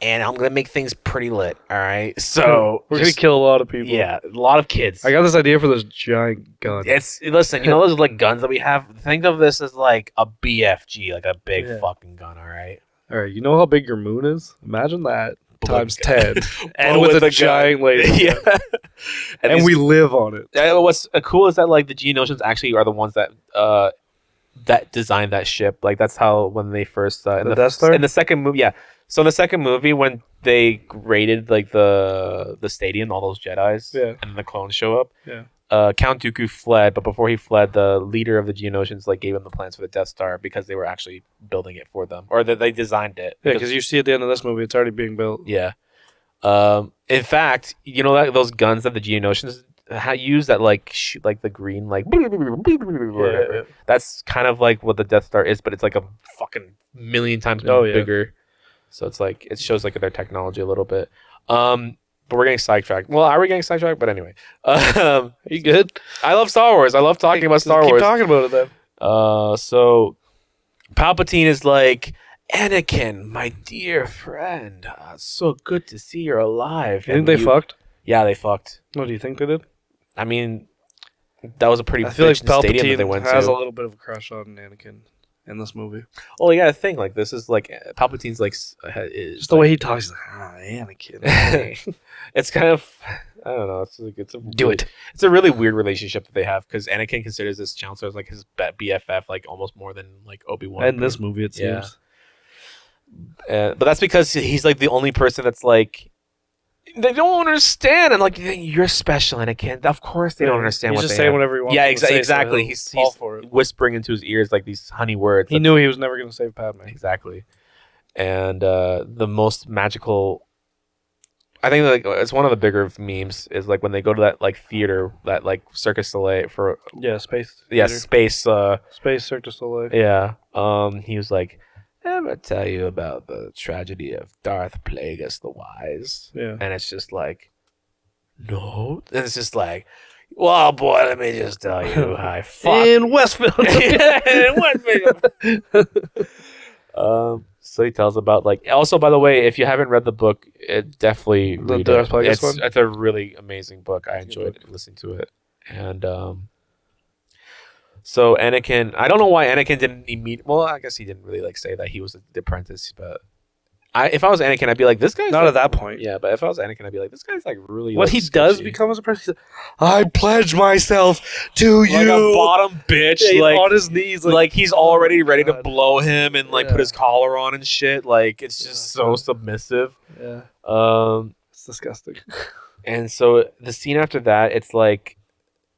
and I'm going to make things pretty lit. All right. So we're going to kill a lot of people. Yeah. A lot of kids. I got this idea for this giant gun. Listen, those like guns that we have, think of this as like a BFG, like a big fucking gun. All right. All right. You know how big your moon is? Imagine that times 10. And and with a giant laser. Yeah. and we live on it. What's cool is that like the Geonosians actually are the ones that that designed that ship. Like that's how when they first in the Death Star? in the second movie, yeah. So in the second movie, when they raided like the stadium, all those Jedis, and the clones show up, Count Dooku fled. But before he fled, the leader of the Geonosians like gave him the plans for the Death Star because they were actually building it for them, or that they designed it. Yeah, because you see at the end of this movie, it's already being built. Yeah. In fact, you know that those guns that the Geonosians use that like shoot like the green like whatever. Yeah. That's kind of like what the Death Star is, but it's like a fucking million times bigger. So it's like it shows like their technology a little bit. But we're getting sidetracked. Well, are we getting sidetracked? But anyway, Are you good? I love Star Wars. I love talking about Star Keep Wars. talking about it then. So Palpatine is like, Anakin, my dear friend, so good to see you're alive. You think they fucked? Yeah, they fucked. What do you think they did? I mean, that was a pretty I feel like bitchin' stadium that they Palpatine went has to. a little bit of a crush on Anakin in this movie. Well, you gotta think like this is like Palpatine's like Just the way he talks, he's like, Anakin. it's kind of I don't know. It's like Do it. It's a really weird relationship that they have because Anakin considers this chancellor as like his BFF, like almost more than like Obi Wan. In this movie, it Yeah. seems. But that's because he's like the only person that's like they don't understand, and like you're special, Anakin. Of course they don't understand He's what just they saying have. whatever he wants. Yeah, him to say, so exactly. he'll He's fall for it. whispering into his ears like these honey words. He knew he was never going to save Padme. Exactly. And the most magical, I think like it's one of the bigger memes is like when they go to that like theater, that like Circus Soleil for Yeah, space. yeah theater. space Space Cirque du Soleil. yeah he was like, ever tell you about the tragedy of Darth Plagueis the Wise? Yeah. And it's just like, no. And it's just like, well, boy, let me just tell you, I fuck. In Westville. In Westville. So he tells about like. Also, by the way, if you haven't read the book, it definitely The read Darth it. Plagueis one? It's a really amazing book. I enjoyed book. listening to it, and so Anakin. I don't know why Anakin didn't immediately. Well, I guess he didn't really like say that he was the apprentice, but. If I was Anakin, I'd be like, this guy's Not like, at that point. Yeah, but if I was Anakin, I'd be like, this guy's like really. What like, he does sketchy. become as a person, I pledge myself to like you. a bottom bitch, Yeah, he's like on his knees, like he's already ready to God. blow him and like Yeah. put his collar on and shit. Like it's just so God. submissive. Yeah, Um, it's disgusting. and so the scene after that, it's like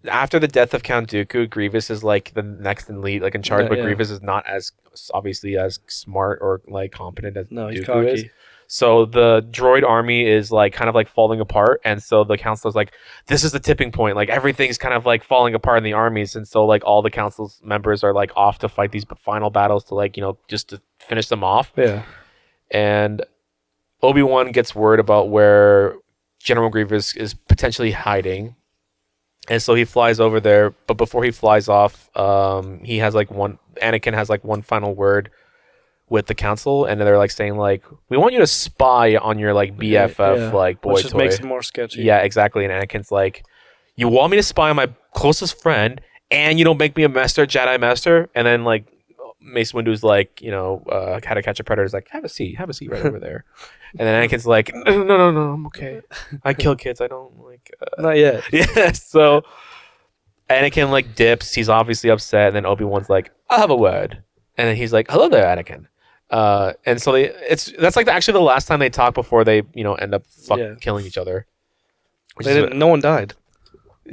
after the death of Count Dooku, Grievous is like the next in lead, like in charge, Yeah, but yeah. Grievous is not as obviously as smart or like competent as No, he's Dooku cocky. is. So the droid army is like kind of like falling apart, and so the council's like, this is the tipping point. Like everything's kind of like falling apart in the armies, and so like all the council's members are like off to fight these final battles to like just to finish them off. Yeah, And Obi-Wan gets word about where General Grievous is potentially hiding, and so he flies over there. But before he flies off, he has like Anakin has like one final word with the council, and they're like saying like, we want you to spy on your like BFF yeah. like boy which just toy. makes it more sketchy. Yeah, exactly. And Anakin's like, you want me to spy on my closest friend, and you don't make me a master, Jedi master? And then like Mace Windu's like, How to Catch a Predator is like, have a seat right over there. And then Anakin's like, no, I'm okay. I kill kids. I don't like. Not yet. Yeah. So Anakin like dips. He's obviously upset. And then Obi-Wan's like, I have a word. And then he's like, hello there, Anakin. And so that's like actually the last time they talk before they end up killing each other. Which is No one died.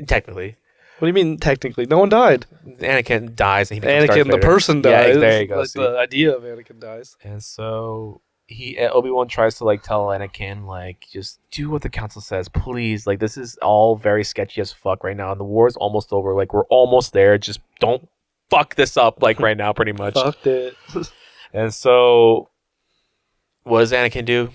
technically. What do you mean technically? No one died. Anakin dies and he becomes Anakin, Darth the Vader. person, dies. Yeah, there you go. Like see. the idea of Anakin dies. And so Obi-Wan tries to like tell Anakin like, just do what the council says, please. Like this is all very sketchy as fuck right now, and the war's almost over. Like we're almost there. Just don't fuck this up like right now, pretty much. Fucked it. And so, what does Anakin do?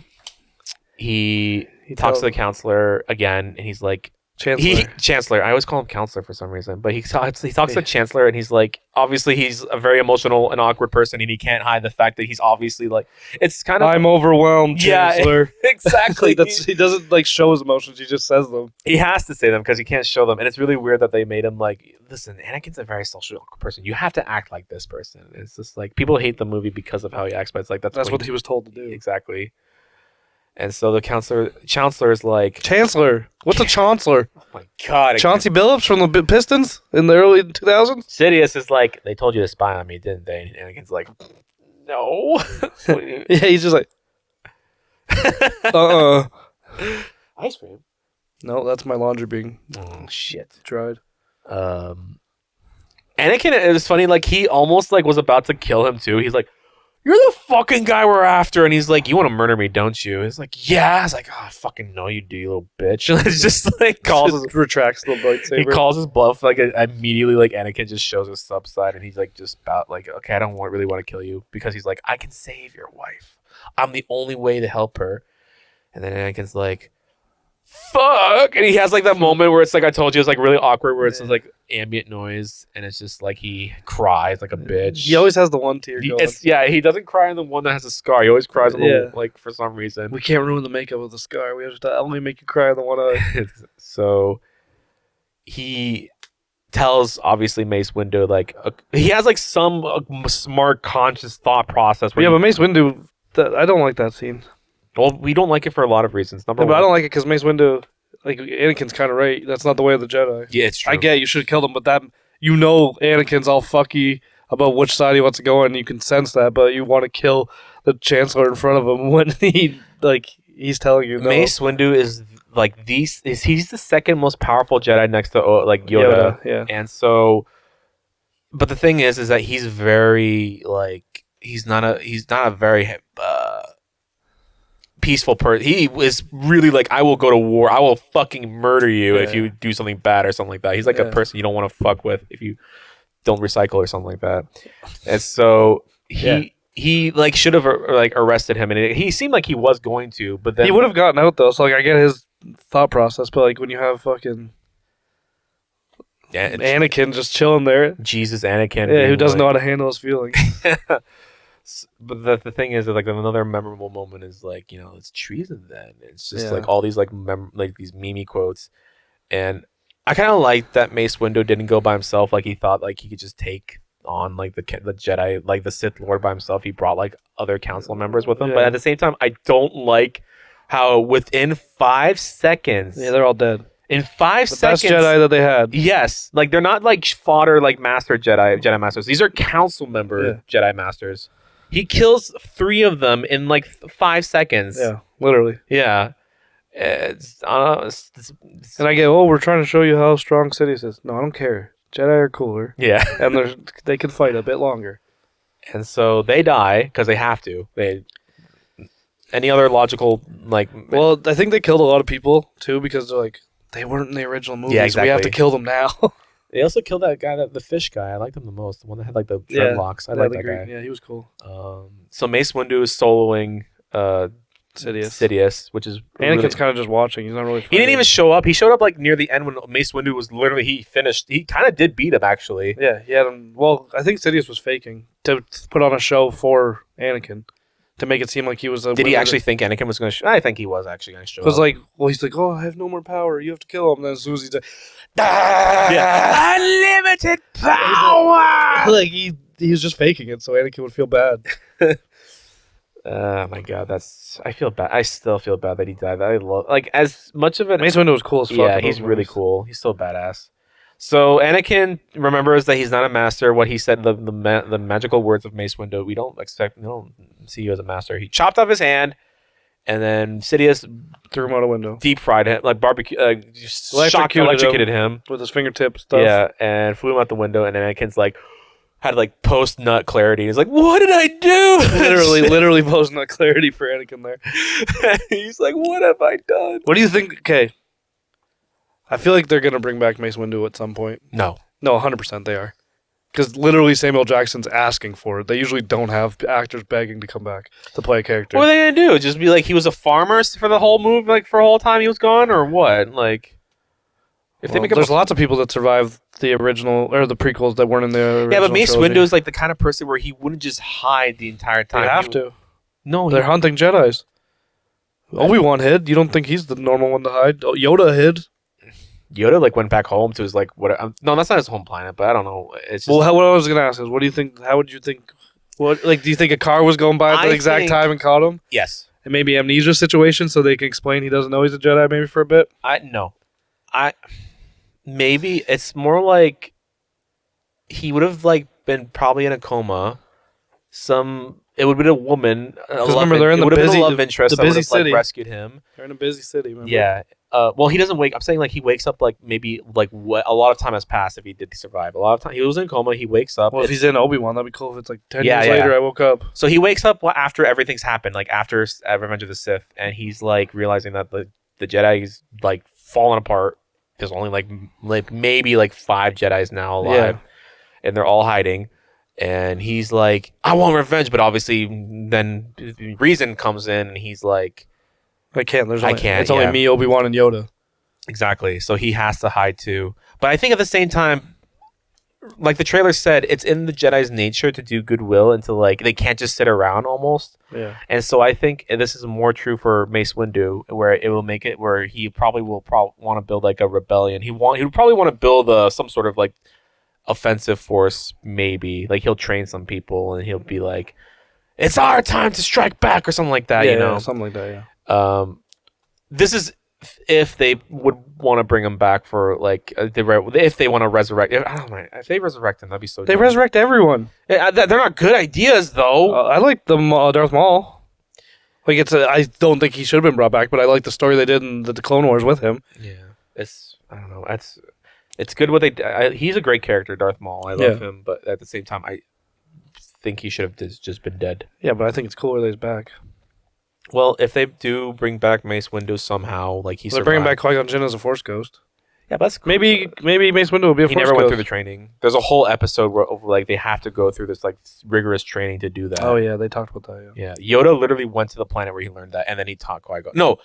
He talks to the counselor again, and he's like, Chancellor. I always call him counselor for some reason, but he talks to the Chancellor, and he's like, obviously he's a very emotional and awkward person, and he can't hide the fact that he's obviously like, it's kind of. I'm overwhelmed, Chancellor. Yeah, exactly. He doesn't like show his emotions. He just says them. He has to say them because he can't show them, and it's really weird that they made him like, listen, Anakin's a very social person. You have to act like this person. It's just like people hate the movie because of how he acts, but it's like that's what he was told to do. Exactly. And so the chancellor is like, Chancellor. What's a chancellor? oh my god, Chauncey Billups from the Pistons in the early 2000s. Sidious is like, they told you to spy on me, didn't they? And Anakin's like, no. Yeah, he's just like, Ice cream. no, that's my laundry being Oh shit. dried. Anakin, it was funny. Like he almost like was about to kill him too. He's like, you're the fucking guy we're after. And he's like, you want to murder me, don't you? It's like, yeah. It's like, oh, I fucking know you do, you little bitch. And it's just like Just retracts the lightsaber. he calls his bluff. Like immediately, like Anakin just shows his sub side, and he's like, just about like, okay, I don't really want to kill you because he's like, I can save your wife. I'm the only way to help her. And then Anakin's like, fuck, and he has like that moment where it's like I told you, it's like really awkward where it's just like ambient noise, and it's just like he cries like a bitch. He always has the one tear going. He doesn't cry on the one that has a scar. He always cries on the like for some reason. We can't ruin the makeup of the scar. We have to only make you cry on the one eye. So he tells obviously Mace Windu like he has like some smart conscious thought process. Where but Mace Windu, I don't like that scene. Well, we don't like it for a lot of reasons. Number one, but I don't like it because Mace Windu, like Anakin's kind of right. That's not the way of the Jedi. Yeah, it's true. I get you should have killed him, but that Anakin's all fucky about which side he wants to go on. You can sense that, but you want to kill the Chancellor in front of him when he's telling you no. Mace Windu is like he's the second most powerful Jedi next to like Yoda. Yeah. And so, but the thing is that he's very like he's not a very peaceful person. He is really like, I will go to war. I will fucking murder you if you do something bad or something like that. He's like a person you don't want to fuck with if you don't recycle or something like that. And so he like should have like arrested him, and he seemed like he was going to, but then he would have gotten out though. So like I get his thought process, but like when you have fucking Anakin just chilling there, Jesus Anakin, who doesn't know how to handle his feelings. But the thing is that like another memorable moment is like, you know, it's treason. Then it's just like all these like these meme quotes, and I kind of like that Mace Windu didn't go by himself. Like he thought like he could just take on like the Jedi, like the Sith Lord by himself. He brought like other council members with him, but at the same time, I don't like how within 5 seconds, they're all dead. In 5 seconds, best Jedi that they had. Yes, like they're not like fodder like Master Jedi Masters. These are council member Jedi Masters. He kills 3 of them in like 5 seconds. Yeah, literally. Yeah. And I get, we're trying to show you how strong Sidious is. No, I don't care. Jedi are cooler. Yeah. And they can fight a bit longer. And so they die because they have to. Any other logical like? Well, I think they killed a lot of people too because they're like they weren't in the original movies. Yeah, exactly. We have to kill them now. They also killed that guy, the fish guy. I liked him the most. The one that had like the dreadlocks. I like that guy. Yeah, he was cool. So Mace Windu is soloing Sidious, which is Anakin's kind of just watching. He's not really. He didn't even show up. He showed up like near the end when Mace Windu was literally he finished. He kind of did beat him actually. Yeah, he had him. Well, I think Sidious was faking to put on a show for Anakin to make it seem like he was. Did he actually think Anakin was going to? I think he was actually going to show up. Because he's like, oh, I have no more power. You have to kill him. And then as soon as he's like, unlimited power. Like he was just faking it, so Anakin would feel bad. Oh my god, I feel bad. I still feel bad that he died. I love like as much of it. Mace Windu was cool as fuck. Yeah, he's really cool. He's so badass. So Anakin remembers that he's not a master. What he said, the magical words of Mace Windu. We don't see you as a master. He chopped off his hand, and then Sidious threw him out a window, deep fried him, like barbecue, electrocuted him with his fingertip stuff. Yeah, and flew him out the window. And then Anakin's like had like post nut clarity. He's like, "What did I do?" literally post nut clarity for Anakin there. He's like, "What have I done?" What do you think? Okay. I feel like they're going to bring back Mace Windu at some point. No, 100% they are. Because literally Samuel Jackson's asking for it. They usually don't have actors begging to come back to play a character. What are they going to do? Just be like, he was a farmer for the whole move, like for the whole time he was gone? Or what? Like, if they make there's lots of people that survived the original, or the prequels that weren't in the original Yeah, but Mace trilogy. Windu is like the kind of person where he wouldn't just hide the entire time. They have to. No, they're hunting Jedis. Obi Wan hid. You don't think he's the normal one to hide? Yoda hid. Yoda like went back home to his like what? No, that's not his home planet. But I don't know. It's just, what I was gonna ask is, what do you think? How would you think? What do you think a car was going by at the exact time and caught him? Yes. And maybe amnesia situation, so they can explain he doesn't know he's a Jedi maybe for a bit. Maybe it's more like he would have like been probably in a coma. It would have been a woman. Because remember, they're in the busy love interest. the busy city. Like, rescued him. They're in a busy city. Remember? Yeah, well, he doesn't wake. I'm saying like he wakes up like maybe like a lot of time has passed if he did survive. A lot of time he was in coma. He wakes up. Well, if he's in Obi-Wan, that'd be cool. If it's like 10 Yeah, years yeah. later, I woke up. So he wakes up after everything's happened, like after Revenge of the Sith, and he's like realizing that the Jedi is like falling apart. There's only like maybe like 5 Jedis now alive, and they're all hiding. And he's like, I want revenge, but obviously then reason comes in, and he's like, I can't. I can't, It's only me, Obi-Wan, and Yoda. exactly. So he has to hide too. But I think at the same time, like the trailer said, it's in the Jedi's nature to do goodwill and to like they can't just sit around almost. Yeah. And so I think this is more true for Mace Windu, where it will make it where he probably will want to build like a rebellion. He would probably want to build some sort of like offensive force, maybe like he'll train some people and he'll be like, "It's our time to strike back" or something like that. You know, yeah, something like that. Yeah. This is if they would want to bring him back for like if they want to resurrect. I don't know. If they resurrect him, that'd be so. They dumb. resurrect everyone. Yeah, they're not good ideas though. I like the Darth Maul. Like I don't think he should have been brought back, but I like the story they did in the Clone Wars with him. Yeah, I don't know. It's good what they. He's a great character, Darth Maul. I love him, but at the same time, I think he should have just been dead. Yeah, but I think it's cooler that he's back. Well, if they do bring back Mace Windu somehow, like They're bringing back Qui-Gon Jinn as a Force ghost. Yeah, but that's cool. Maybe Mace Windu will be a he Force never ghost. went through the training. There's a whole episode where like they have to go through this like rigorous training to do that. Oh yeah, they talked about that. Yeah, Yoda literally went to the planet where he learned that, and then he taught Qui-Gon. No,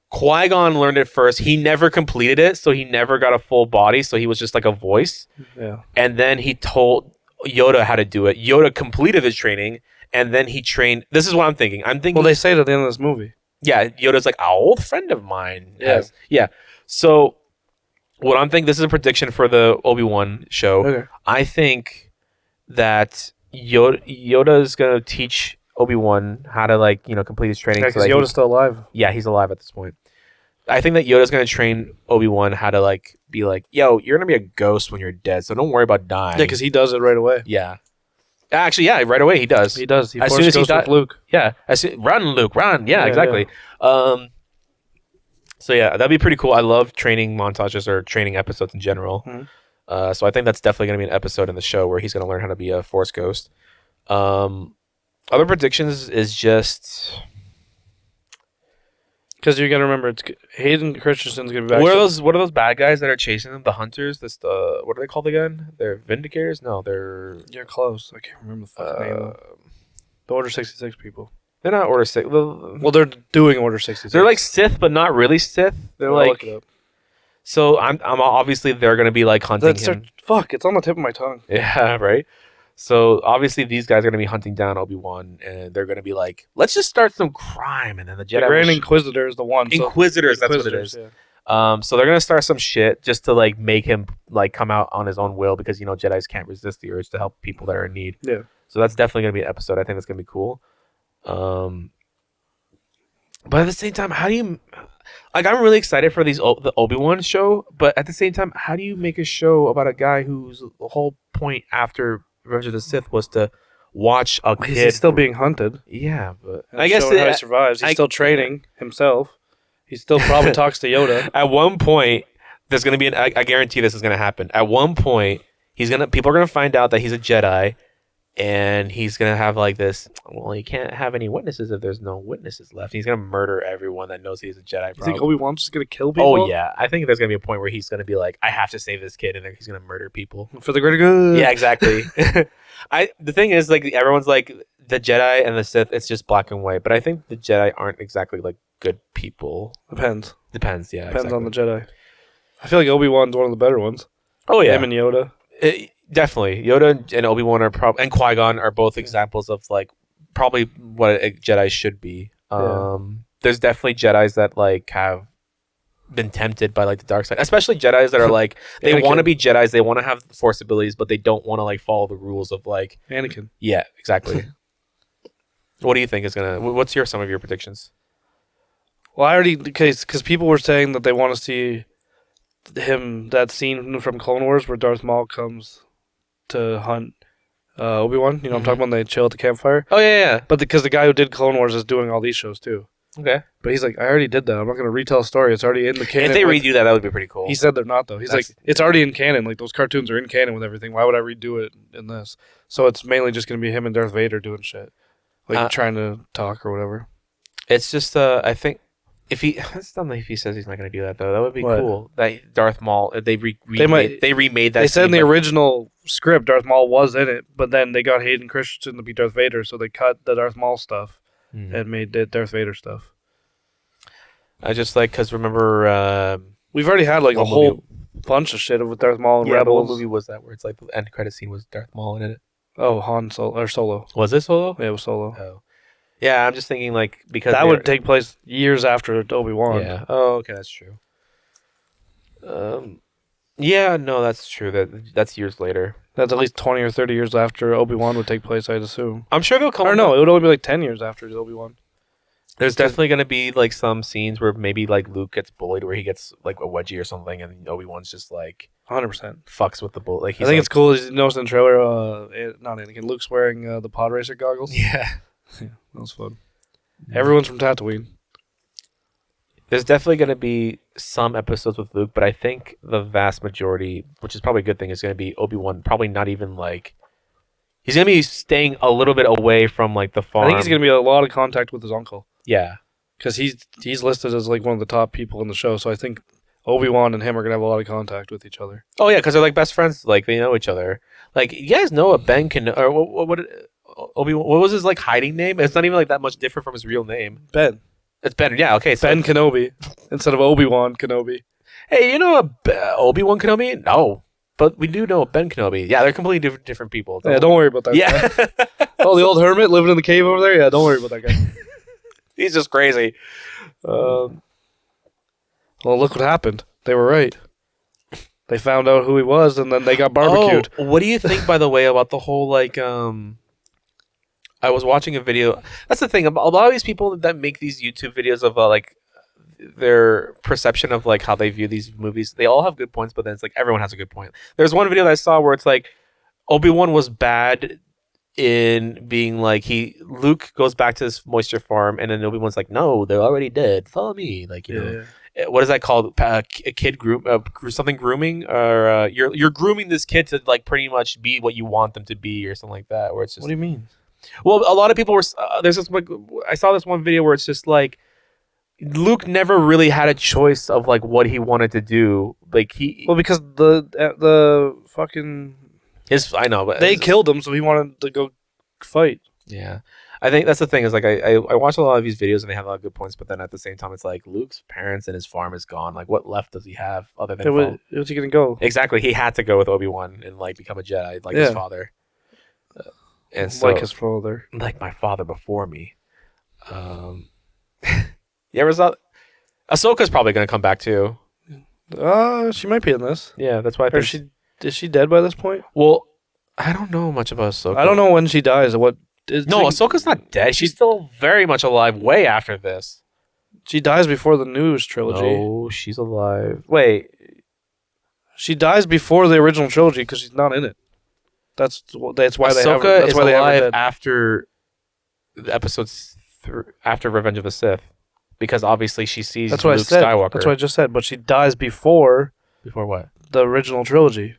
Qui-Gon learned it first. He never completed it, so he never got a full body. So he was just like a voice. Yeah. And then he told Yoda how to do it. Yoda completed his training, and then he trained. This is what I'm thinking. Well, they say it at the end of this movie. Yeah, Yoda's like, an old friend of mine. Yeah. Yeah. So what I'm thinking, this is a prediction for the Obi-Wan show. Okay. I think that Yoda is going to teach Obi-Wan how to complete his training. Yeah, because Yoda's still alive. Yeah, he's alive at this point. I think that Yoda's going to train Obi-Wan how to be like, yo, you're going to be a ghost when you're dead, so don't worry about dying. Yeah, because he does it right away. Yeah. Actually, yeah, right away he does. He does. He as Force soon as he goes with Luke. Yeah. Run, Luke, run. Yeah, Yeah, exactly. So yeah, that'd be pretty cool. I love training montages or training episodes in general. Mhm. So I think that's definitely going to be an episode in the show where he's going to learn how to be a Force ghost. Other predictions is just... Because you're gonna remember, it's Hayden Christensen's gonna be back. What are those bad guys that are chasing them? The hunters. What are they called again? They're Vindicators. No, they're. You're close. I can't remember the fucking name. The Order 66 people. They're not Order 6. Well, they're doing Order 66. They're like Sith, but not really Sith. They're I'll like. look it up. So I'm obviously they're gonna be like hunting him. Fuck! It's on the tip of my tongue. Yeah, right. So obviously these guys are gonna be hunting down Obi-Wan, and they're gonna be like, let's just start some crime, and then the Jedi. The Grand Inquisitor is the one. Inquisitors, that's what it is. Yeah. So they're gonna start some shit just to make him come out on his own will because Jedis can't resist the urge to help people that are in need. Yeah. So that's definitely gonna be an episode. I think that's gonna be cool. But at the same time, how do you I'm really excited for the Obi-Wan show, but at the same time, how do you make a show about a guy whose whole point after Revenge of the Sith was to watch a kid? He's still being hunted. Yeah, but I guess how he survives. He's still training himself. He still probably talks to Yoda. At one point, there's gonna be I guarantee this is gonna happen. At one point, people are gonna find out that he's a Jedi, and he's gonna have this. Well, you can't have any witnesses if there's no witnesses left. He's gonna murder everyone that knows he's a Jedi. You think Obi-Wan's just gonna kill people? Oh yeah, I think there's gonna be a point where he's gonna be like, I have to save this kid, and then he's gonna murder people for the greater good. Yeah, exactly. The thing is, everyone's like the Jedi and the Sith. It's just black and white, but I think the Jedi aren't exactly good people. Depends. Yeah. Depends Exactly. on the Jedi. I feel like Obi-Wan's one of the better ones. Oh yeah, him and Yoda. Definitely, Yoda and Obi-Wan and Qui-Gon are both examples of probably what a Jedi should be. There's definitely Jedis that have been tempted by the dark side, especially Jedis that are they want to be Jedis, they want to have Force abilities, but they don't want to follow the rules of Anakin. Yeah, exactly. What do you think is gonna? What's some of your predictions? Well, I already because people were saying that they want to see that scene from Clone Wars where Darth Maul comes to hunt Obi-Wan. I'm talking about when they chill at the campfire. Oh yeah. But because the guy who did Clone Wars is doing all these shows too. Okay. But he's like, I already did that. I'm not going to retell a story. It's already in the canon. If they with- redo that, that would be pretty cool. He said they're not, though. He's That's- like, it's already in canon. Like, those cartoons are in canon with everything. Why would I redo it in this? So it's mainly just going to be him and Darth Vader doing shit. Like, trying to talk or whatever. It's just, I think, if he, it's dumb if he says he's not going to do that, though. That would be What? cool. That Darth Maul, they might- remade that. They said in scene, the but- original script Darth Maul was in it, but then they got Hayden Christensen to be Darth Vader, so they cut the Darth Maul stuff and made it Darth Vader stuff. I just like, because remember, We've already had like a What whole movie? bunch of shit with Darth Maul and yeah, but what Rebels. movie was that where it's like the end credit scene was Darth Maul in it? Oh, Han Solo or Solo. Was it Solo? Yeah, it was Solo. Oh. Yeah, I'm just thinking like because That would take place years after Obi-Wan. Yeah. Oh, okay, that's true. Yeah, no, that's true. That's years later. That's at least 20 or 30 years after Obi-Wan would take place, I'd assume. I'm sure they'll come. Or no, it would only be like 10 years after Obi-Wan. There's definitely gonna be like some scenes where maybe like Luke gets bullied, where he gets like a wedgie or something, and Obi-Wan's just like 100%. fucks with the bull. Like I think it's cool. You noticed in the trailer, not Anakin, Luke's wearing the pod racer goggles. yeah. Yeah, that was fun. Everyone's from Tatooine. There's definitely going to be some episodes with Luke, but I think the vast majority, which is probably a good thing, is going to be Obi-Wan. Probably not even like he's going to be staying a little bit away from like the farm. I think he's going to be a lot of contact with his uncle Yeah, because he's listed as like one of the top people in the show. So I think Obi-Wan and him are going to have a lot of contact with each other. oh yeah, because they're like best friends. Like they know each other. Like you guys know what Ben can or what Obi-Wan. What was his like hiding name? It's not even like that much different from his real name. Ben. It's Ben. Yeah, okay. So, Ben Kenobi instead of Obi-Wan Kenobi. hey, you know Obi-Wan Kenobi? No, but we do know Ben Kenobi. Yeah, they're completely different people. Yeah, don't worry about that. Yeah. Oh, the old hermit living in the cave over there? Yeah, don't worry about that guy. He's just crazy. Well, look what happened. They were right. They found out who he was, and then they got barbecued. Oh, what do you think, by the way, about the whole like? I was watching a video. That's the thing. A lot of these people that make these YouTube videos of like their perception of like how they view these movies, they all have good points, but then it's like everyone has a good point. There's one video that I saw where it's like Obi-Wan was bad in being like Luke goes back to this moisture farm, and then Obi-Wan's like, no, they're already dead. Follow me, like you know. What is that called? A kid something grooming, or you're grooming this kid to like pretty much be what you want them to be, or something like that. Where it's just What do you mean? well, a lot of people were. There's this. Like, I saw this one video where it's just like Luke never really had a choice of like what he wanted to do. Like Well, because the fucking I know, but they killed him, so he wanted to go fight. yeah. I think that's the thing is like I watch a lot of these videos and they have a lot of good points, but then at the same time it's like Luke's parents and his farm is gone. Like what left does he have other than Where's he gonna go? exactly? He had to go with Obi-Wan and like become a Jedi like his father. And so, Like his father. like my father before me. You ever saw Ahsoka's probably gonna come back too. She might be in this. Yeah, that's why I Or think is she dead by this point? well, I don't know much about Ahsoka. I don't know when she dies. No, Ahsoka's not dead. She's still very much alive way after this. She dies before the news trilogy. No, she's alive. Wait, She dies before the original trilogy because she's not in it. That's why they have her. Ahsoka That's is why they have her alive dead. after the episodes after Revenge of the Sith, because obviously she sees That's what Luke I said. Skywalker. That's what I just said. But she dies before Before what? the original trilogy.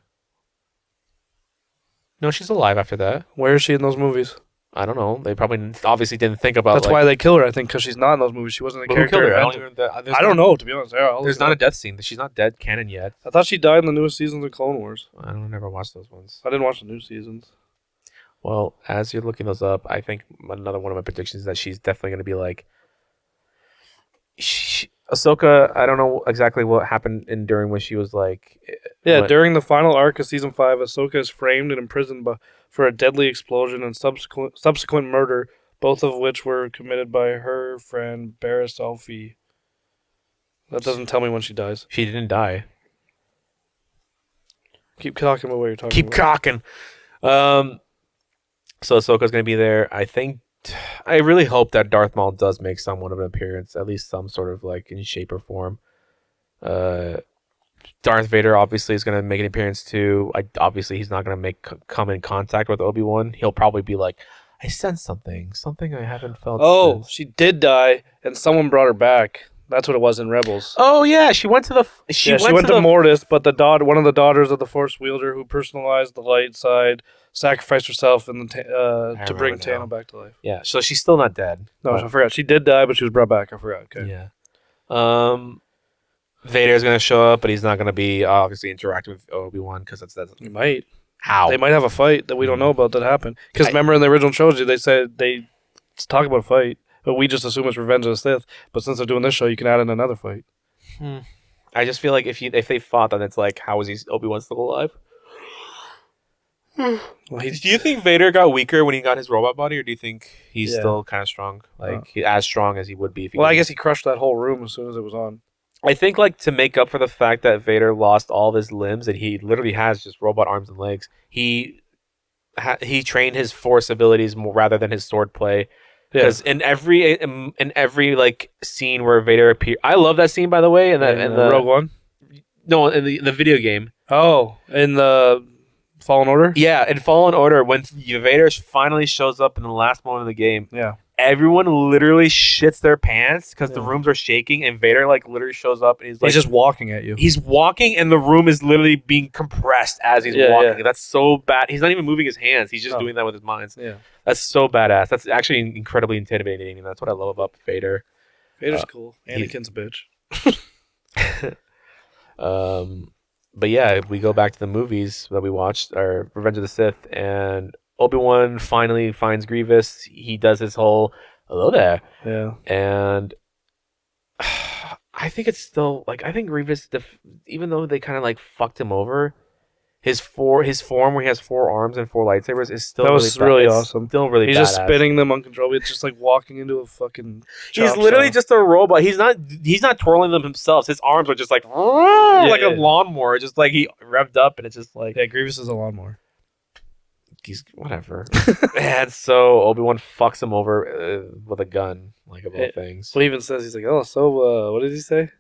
No, she's alive after that. Where is she in those movies? I don't know. They probably obviously didn't think about. That's like, why they kill her. I think because she's not in those movies. She wasn't a But who character. killed her? I don't know, to be honest. Yeah, There's not a death scene. She's not dead canon yet. I thought she died in the newest seasons of Clone Wars. I don't never watched those ones. I didn't watch the new seasons. Well, as you're looking those up, I think another one of my predictions is that she's definitely going to be like Ahsoka. I don't know exactly what happened during when she was like. Yeah, when- during the final arc of season 5, Ahsoka is framed and imprisoned for a deadly explosion and subsequent murder, both of which were committed by her friend Barriss Alfie. That doesn't tell me when she dies. She didn't die. Keep talking about what you're talking Keep about. cocking. So Ahsoka's going to be there. I really hope that Darth Maul does make somewhat of an appearance, at least some sort of like in shape or form. Darth Vader obviously is going to make an appearance too. Obviously he's not going to come in contact with Obi-Wan. He'll probably be like, I sensed something I haven't felt. Oh, since. she did die, and someone brought her back. That's what it was in Rebels. Oh yeah, she went to the. She went to the. Mortis, but one of the daughters of the Force wielder who personalized the light side, sacrificed herself to bring remember now. Tano back to life. Yeah, so she's still not dead. No, but- I forgot. She did die, but she was brought back. I forgot. Okay. Yeah. Vader's gonna show up, but he's not gonna be obviously interacting with Obi-Wan because that's He might. how They might have a fight that we don't know about that happened. Because I- remember in the original trilogy, they said they talk about a fight, but we just assume it's Revenge of the Sith. But since they're doing this show, you can add in another fight. I just feel like if they fought, then it's like, how is he Obi-Wan still alive? Well, Do you think Vader got weaker when he got his robot body, or do you think he's Yeah. still kind of strong, as strong as he would be? If he Well, I didn't- guess he crushed that whole room as soon as it was on. I think like to make up for the fact that Vader lost all of his limbs and he literally has just robot arms and legs. He trained his Force abilities more rather than his sword play. Because in every like scene where Vader appears, I love that scene by the way. In the Rogue One. no, in the video game. Oh, in the Fallen Order. Yeah, in Fallen Order, when Vader finally shows up in the last moment of the game, Yeah. everyone literally shits their pants because the Yeah. rooms are shaking, and Vader like literally shows up and he's like, He's just walking at you. he's walking, and the room is literally being compressed as he's Yeah, walking. yeah. That's so bad. He's not even moving his hands; he's just No. doing that with his mind. Yeah. That's so badass. That's actually incredibly intimidating, and that's what I love about Vader. Vader's cool. he- Anakin's a bitch. But yeah, we go back to the movies that we watched, or Revenge of the Sith, and Obi-Wan finally finds Grievous. He does his whole "hello there," Yeah. and I think it's still like I think Grievous, even though they kind of like fucked him over, his form where he has 4 arms and 4 lightsabers is still That was really, really it's awesome. Still really, He's just badass. spinning them uncontrollably. It's just like walking into a fucking. He's chop literally saw. just a robot. He's not twirling them himself. His arms are just like like a yeah. lawnmower, just like he revved up, and it's just like Yeah, Grievous is a lawnmower. he's whatever. And so Obi-Wan fucks him over with a gun, like of all things. Well, he even says he's like, oh, so what did he say?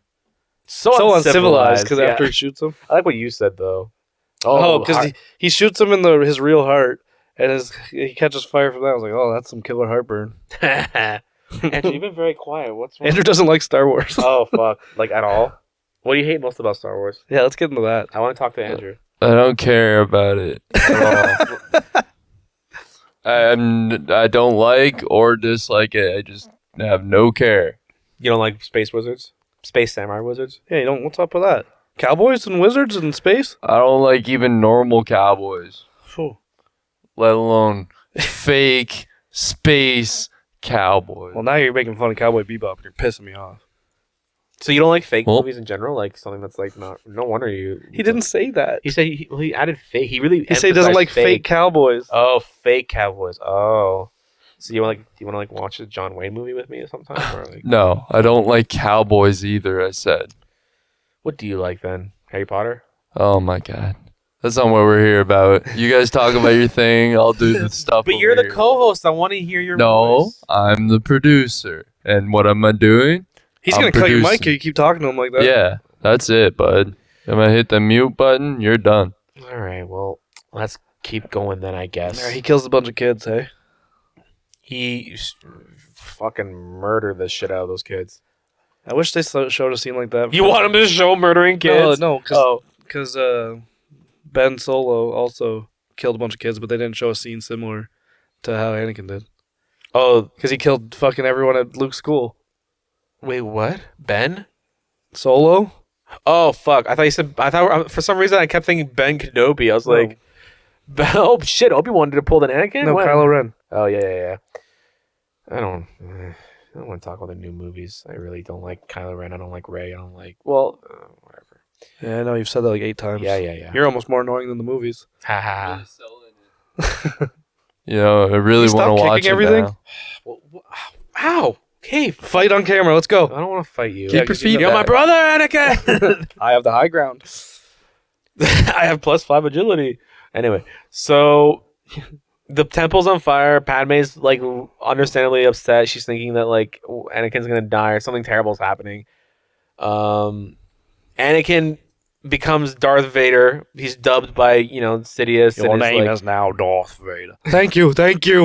So uncivilized because yeah. after he shoots him. I like what you said though. Oh, because he shoots him in his real heart, and he catches fire from that. I was like, oh, that's some killer heartburn. Andrew, you've been very quiet. What's wrong? Andrew doesn't like Star Wars. Oh fuck! Like at all? What do you hate most about Star Wars? Yeah, let's get into that. I want to talk to Andrew. I don't care about it at all. I don't like or dislike it. I just have no care. You don't like space wizards? Space samurai wizards? Yeah, you don't. What's up with that? Cowboys and wizards in space? I don't like even normal cowboys, Phew. let alone fake space cowboys. Well, now you're making fun of Cowboy Bebop, and you're pissing me off. So you don't like fake Well- movies in general? Like something that's like not. No wonder you. He didn't say that. He said he added fake. He really. He said he doesn't emphasized like fake cowboys. Oh, fake cowboys. Oh. So you want to like watch a John Wayne movie with me sometime? Or like, No, I don't like cowboys either. I said. what do you like then? Harry Potter? Oh my god, that's not what we're here about. You guys talk about your thing. I'll do the stuff. But over you're the here. co-host. I want to hear your No, voice. I'm the producer. And what am I doing? He's I'm going to cut your mic producing. if you keep talking to him like that. Yeah, that's it, bud. I'm gonna hit the mute button. You're done. All right. Well, let's keep going then. I guess He kills a bunch of kids, hey? he fucking murdered the shit out of those kids. I wish they showed a scene like that. You want him to show murdering kids? No, Oh. because Ben Solo also killed a bunch of kids, but they didn't show a scene similar to how Anakin did. Oh, Because he killed fucking everyone at Luke's school. wait, what? Ben? Solo? Oh fuck! I thought for some reason I kept thinking Ben Kenobi. I was No. like, oh shit! Obi-Wan did it pull an Anakin? No, When? Kylo Ren. Oh yeah. I don't want to talk about the new movies. I really don't like Kylo Ren. I don't like Rey. I don't like whatever. Yeah, I know you've said that like 8 times. Yeah. You're almost more annoying than the movies. Ha ha. You know, I really You stop want to watch kicking it everything? Well, ow! Okay, Fight on camera. Let's go. I don't want to fight you. Yeah, Keep your 'cause you feet know- You're my back. brother, Anakin. I have the high ground. I have +5 agility. Anyway, so the temple's on fire. Padme's like understandably upset. She's thinking that like Anakin's gonna die or something terrible's happening. Anakin becomes Darth Vader. He's dubbed by Sidious. Your and is name like, is now Darth Vader. Thank you.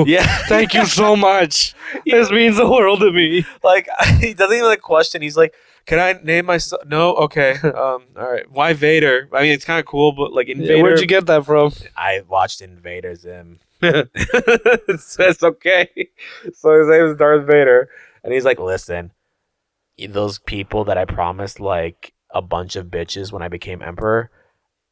yeah, Thank you so much. This means the world to me. like he doesn't even like question. He's like, "Can I name my son?" No, okay. All right. Why Vader? I mean, it's kind of cool, but like Invader. Yeah, where'd you get that from? I watched Invader Zim. It's okay. So his name is Darth Vader, and he's like, "Listen, those people that I promised like a bunch of bitches when I became emperor,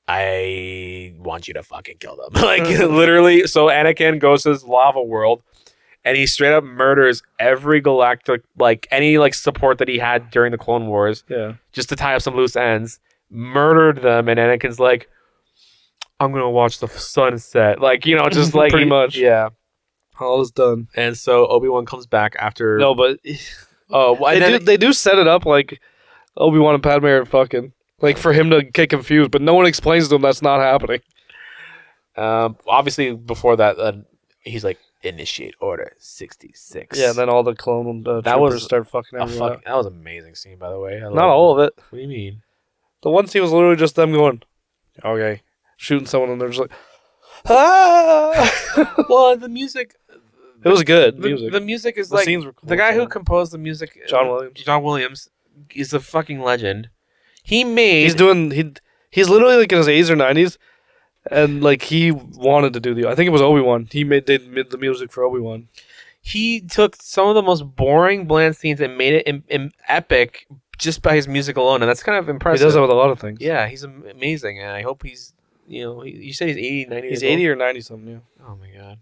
I want you to fucking kill them." Like literally. So Anakin goes to this lava world, and he straight up murders every galactic, like any like support that he had during the Clone Wars, Yeah. just to tie up some loose ends. Murdered them, and Anakin's like, "I'm gonna watch the sunset," like just like Pretty much. yeah. All is done. And so Obi-Wan comes back after. No, but Oh, well, they do set it up like Obi-Wan and Padme are fucking. Like for him to get confused, but no one explains to him that's not happening. Obviously, before that, he's like, "Initiate Order 66." Yeah, and then all the clone That troopers was start fucking everyone up. that was an amazing scene, by the way. Not all of it. What do you mean? The one scene was literally just them going, okay, shooting someone, and they're just like, ah! Well, the music. It was good. The music is The like scenes were cool. the guy who composed the music, John Williams. John Williams, is a fucking legend. He made. He's literally like in his 80s or 90s, and like he wanted to do I think it was Obi-Wan. They made the music for Obi-Wan. He took some of the most boring, bland scenes and made it epic just by his music alone, and that's kind of impressive. He does that with a lot of things. Yeah, he's amazing, and I hope he's, you said he's 80, 90 He's years 80 or 90 something, yeah. old? Oh my god,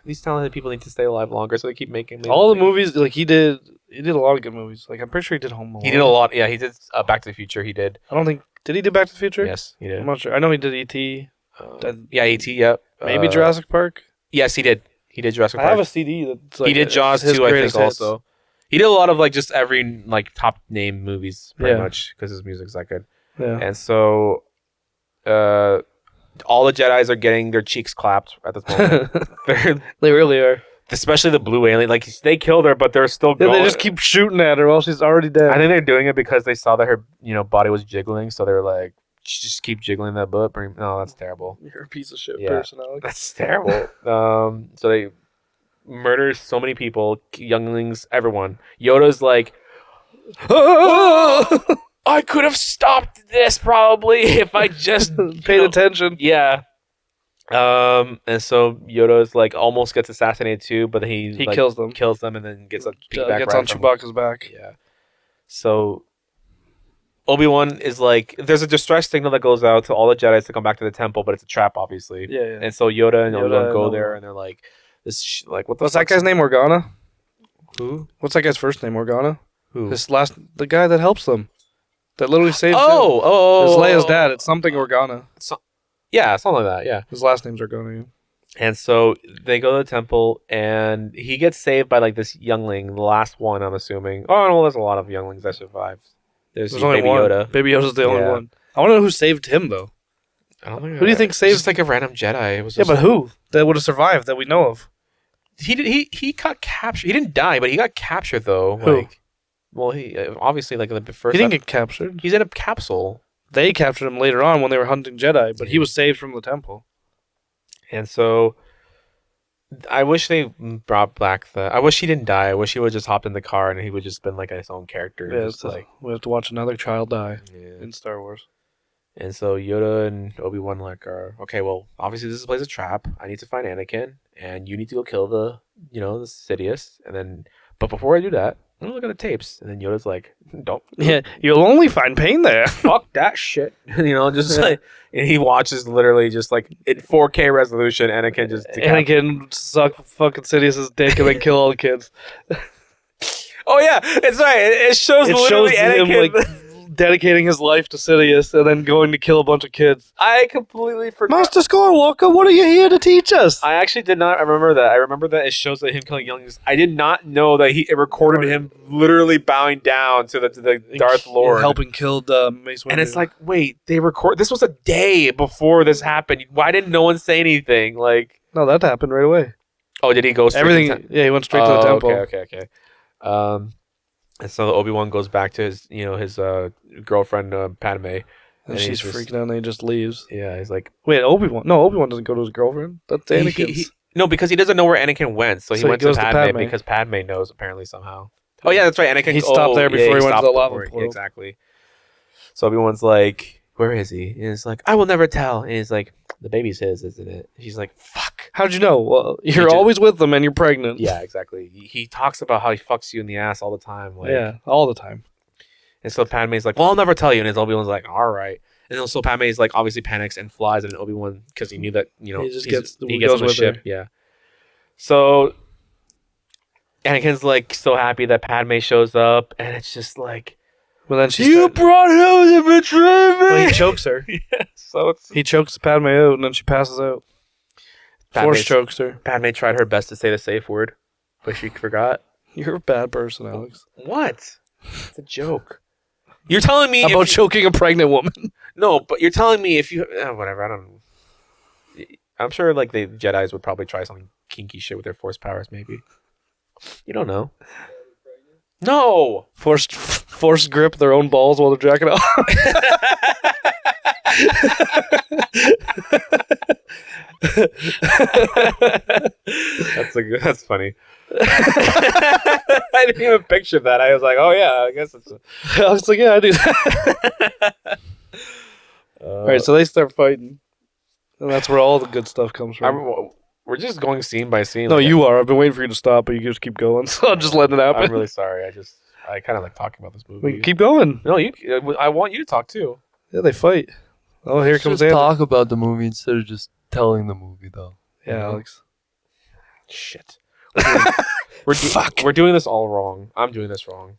these talented people need to stay alive longer, so they keep making All the movies, like he did a lot of good movies. Like I'm pretty sure he did Home Alone. He did a lot. Yeah, he did Back to the Future. He did. I don't think, did he do Back to the Future? Yes, he did. I'm not sure. I know he did E.T. Yeah, E.T. Yep. Maybe Jurassic Park. Yes, he did. He did Jurassic I Park. have a CD that's like he did Jaws his too, I think, greatest hits. also. He did a lot of like just every like top name movies pretty Yeah. much because his music's that good. Yeah. And so, all the Jedis are getting their cheeks clapped at this moment. They really are. Especially the blue alien. Like they killed her, but they're still Yeah, going. they just keep shooting at her while she's already dead. I think they're doing it because they saw that her body was jiggling, so they're like, just keep jiggling that butt. No, that's terrible. You're a piece of shit Yeah. person, Alex. That's terrible. So they murder so many people, younglings, everyone. Yoda's like, I could have stopped this probably if I just Paid attention. Yeah. And so Yoda's like almost gets assassinated too, but he like, kills them. kills them, and then gets a piggyback Gets ride on from- Chewbacca's back. Yeah. So Obi-Wan is like, there's a distress signal that goes out to all the Jedi to come back to the temple, but it's a trap, obviously. Yeah, yeah. And so Yoda and Obi-Wan Yoda go and there, and they're like, like, what the What's that fuck's- guy's name? Organa? Who? What's that guy's first name? Organa? Who? The guy that helps them. That literally saves him. Oh. It's Leia's dad. It's something Organa. Yeah, something like that, yeah. His last name's Organa. Yeah. And so they go to the temple, and he gets saved by like this youngling, the last one, I'm assuming. Oh, no, there's a lot of younglings that survive. There's only Baby one. Yoda. Baby Yoda's the only Yeah. one. I want to know who saved him, though. I don't think Who do you think it's saved- just like a random Jedi. It was Yeah, just but who? That would have survived that we know of. he got captured. He didn't die, but he got captured though. Who? Like, well, he obviously like in the first. He didn't get captured. He's in a capsule, They captured him later on when they were hunting Jedi, but he was saved from the temple. and so I wish they brought back I wish he didn't die. I wish he would just hopped in the car and he would just been like his own character. Yeah, just like we have to watch another child die yeah. in Star Wars. And so Yoda and Obi-Wan like are okay. Well, obviously this place is a trap. I need to find Anakin, and you need to go kill the the Sidious. And then, but before I do that, I'm gonna look at the tapes. And then Yoda's like, "Don't, Yeah, you'll only find pain there. fuck that shit." Just like, and he watches literally just like in 4K resolution. Anakin just Anakin suck fucking Sidious's dick and then kill all the kids. Oh yeah, it's right. It shows It literally shows him Anakin. like dedicating his life to Sidious and then going to kill a bunch of kids. I completely forgot. Master Skywalker, what are you here to teach us? I actually did not remember that. I remember that it shows that him killing younglings. I did not know that it recorded him literally bowing down to the Darth Lord. Helping kill Mace Windu. And it's like, wait, they record. This was a day before this happened. Why didn't no one say anything? Like, no, that happened right away. oh, did he go straight Everything, to the yeah, he went straight to the temple. Okay. And so Obi-Wan goes back to his girlfriend Padme. And he's she's just- freaking out and he just leaves. Yeah, he's like Wait, Obi-Wan? No, Obi-Wan doesn't go to his girlfriend. That's Anakin's. No, because he doesn't know where Anakin went, so he So he went to goes to Padme, Padme. because Padme knows apparently somehow. Oh yeah, that's right. Anakin. He stopped there before he went to stopped the lava before- portal. yeah, exactly. So Obi-Wan's like, "Where is he?" And he's like, "I will never tell." And he's like, "The baby's his, isn't it?" She's like, "Fuck." How'd you know? Well, you're just- always with them and you're pregnant. Yeah, exactly. He talks about how he fucks you in the ass all the time. Like, Yeah, all the time. And so Padme's like, "Well, I'll never tell you." And Obi-Wan's like, "All right." And then so Padme's like, obviously panics and flies, and Obi-Wan, because he knew that He just he goes gets on the with ship. her. Yeah. So Anakin's like so happy that Padme shows up, and it's just like, But then she "You brought him to betray me." well, he chokes her. Yeah, so it's He chokes Padme out and then she passes out. Force chokes her. Padme tried her best to say the safe word, but she forgot. You're a bad person, Alex. What? It's a joke. You're telling me About choking a pregnant woman. no, but you're telling me if you whatever. I don't. I'm sure like the Jedi's would probably try something kinky shit with their force powers. Maybe. You don't know. No. Force grip their own balls while they're jacking off. That's funny. I didn't even picture that. I was like, oh yeah, I guess it's. I was like, yeah, I do that. All right, so they start fighting. And that's where all the good stuff comes from. We're just going scene by scene. No, like, you are. I've been waiting for you to stop, but you just keep going. So I'm just letting it happen. I'm really sorry. I kind of like talking about this movie. Keep going. No, I want you to talk too. Yeah, they fight. Oh, here comes Just Andrew. talk about the movie instead of just telling the movie, though. Yeah, Alex. Shit. We're doing this all wrong. I'm doing this wrong.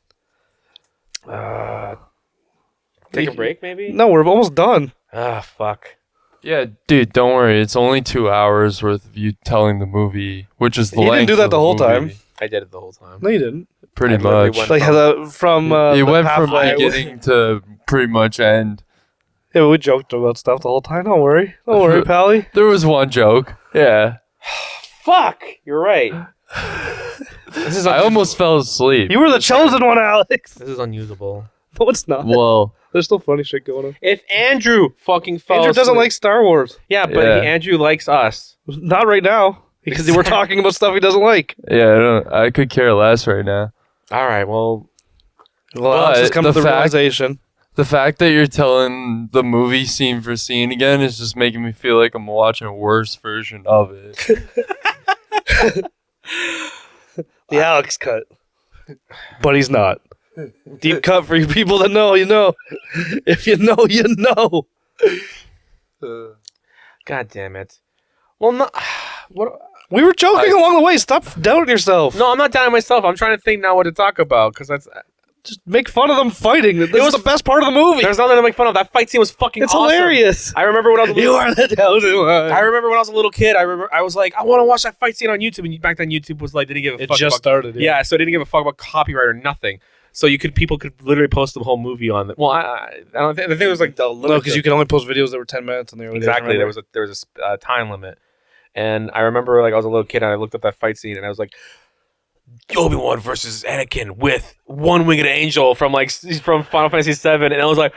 Take a break, maybe? No, we're almost done. Fuck. Yeah, dude, don't worry. It's only 2 hours worth of you telling the movie, which is the You didn't length do that of the whole movie. time. I did it the whole time. No, you didn't. Pretty I literally much. went- Like from It the went from halfway- beginning to pretty much end. Yeah, but we joked about stuff the whole time. Don't worry. Don't worry, Pally. There was one joke. Yeah. Fuck! You're right. I almost fell asleep. You were the chosen one, Alex. This is unusable. No, it's not. Well, There's still funny shit going on. If Andrew fucking fell Andrew doesn't asleep- like Star Wars. Yeah, but Yeah. Andrew likes us. Not right now. Because we're talking about stuff he doesn't like. yeah, I could care less right now. All right, well, Well, Alex has But come to the the fact- realization. The fact that you're telling the movie scene for scene again is just making me feel like I'm watching a worse version of it. The Alex cut. But he's not. Deep cut for you people that know, you know. If you know, you know. God damn it. Well, no, what? We were joking along the way. Stop doubting yourself. No, I'm not down myself. I'm trying to think now what to talk about because that's. Just make fun of them fighting. This was the best part of the movie. There's nothing to make fun of. That fight scene was fucking It's awesome. hilarious. I remember when I was a little, are the chosen one. I remember when I was a little kid. I was like, I want to watch that fight scene on YouTube, and back then YouTube was like, didn't give a It fuck. just about, started. yeah, so it didn't give a fuck about copyright or nothing. So people could literally post the whole movie on. Well, I don't think it was like the limit. No, because you could only post videos that were 10 minutes in the early days, Exactly. remember? There was a time limit, and I remember like I was a little kid and I looked up that fight scene and I was like, Obi Wan versus Anakin with one winged angel from Final Fantasy VII, and I was like,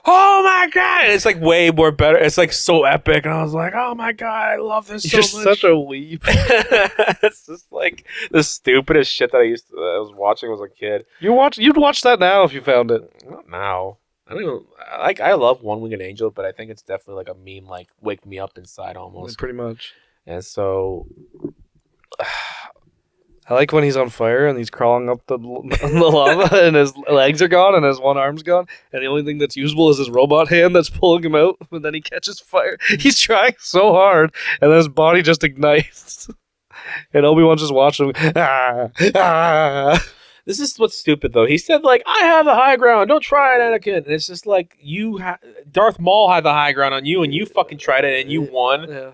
oh my god! And it's like way more better. It's like so epic, and I was like, oh my god, I love this You're so much. such a weep. It's just like the stupidest shit that I was watching as a kid. You'd watch that now if you found it. Not now. I don't even like. I love One Winged Angel, but I think it's definitely like a meme, like wake me up inside almost. Pretty much. And so, I like when he's on fire and he's crawling up the lava and his legs are gone and his one arm's gone and the only thing that's usable is his robot hand that's pulling him out, but then he catches fire. He's trying so hard and then his body just ignites. And Obi-Wan's just watching him. this is what's stupid though. He said like, I have the high ground. Don't try it, Anakin. And it's just like Darth Maul had the high ground on you, and you fucking tried it, and you won. Yeah.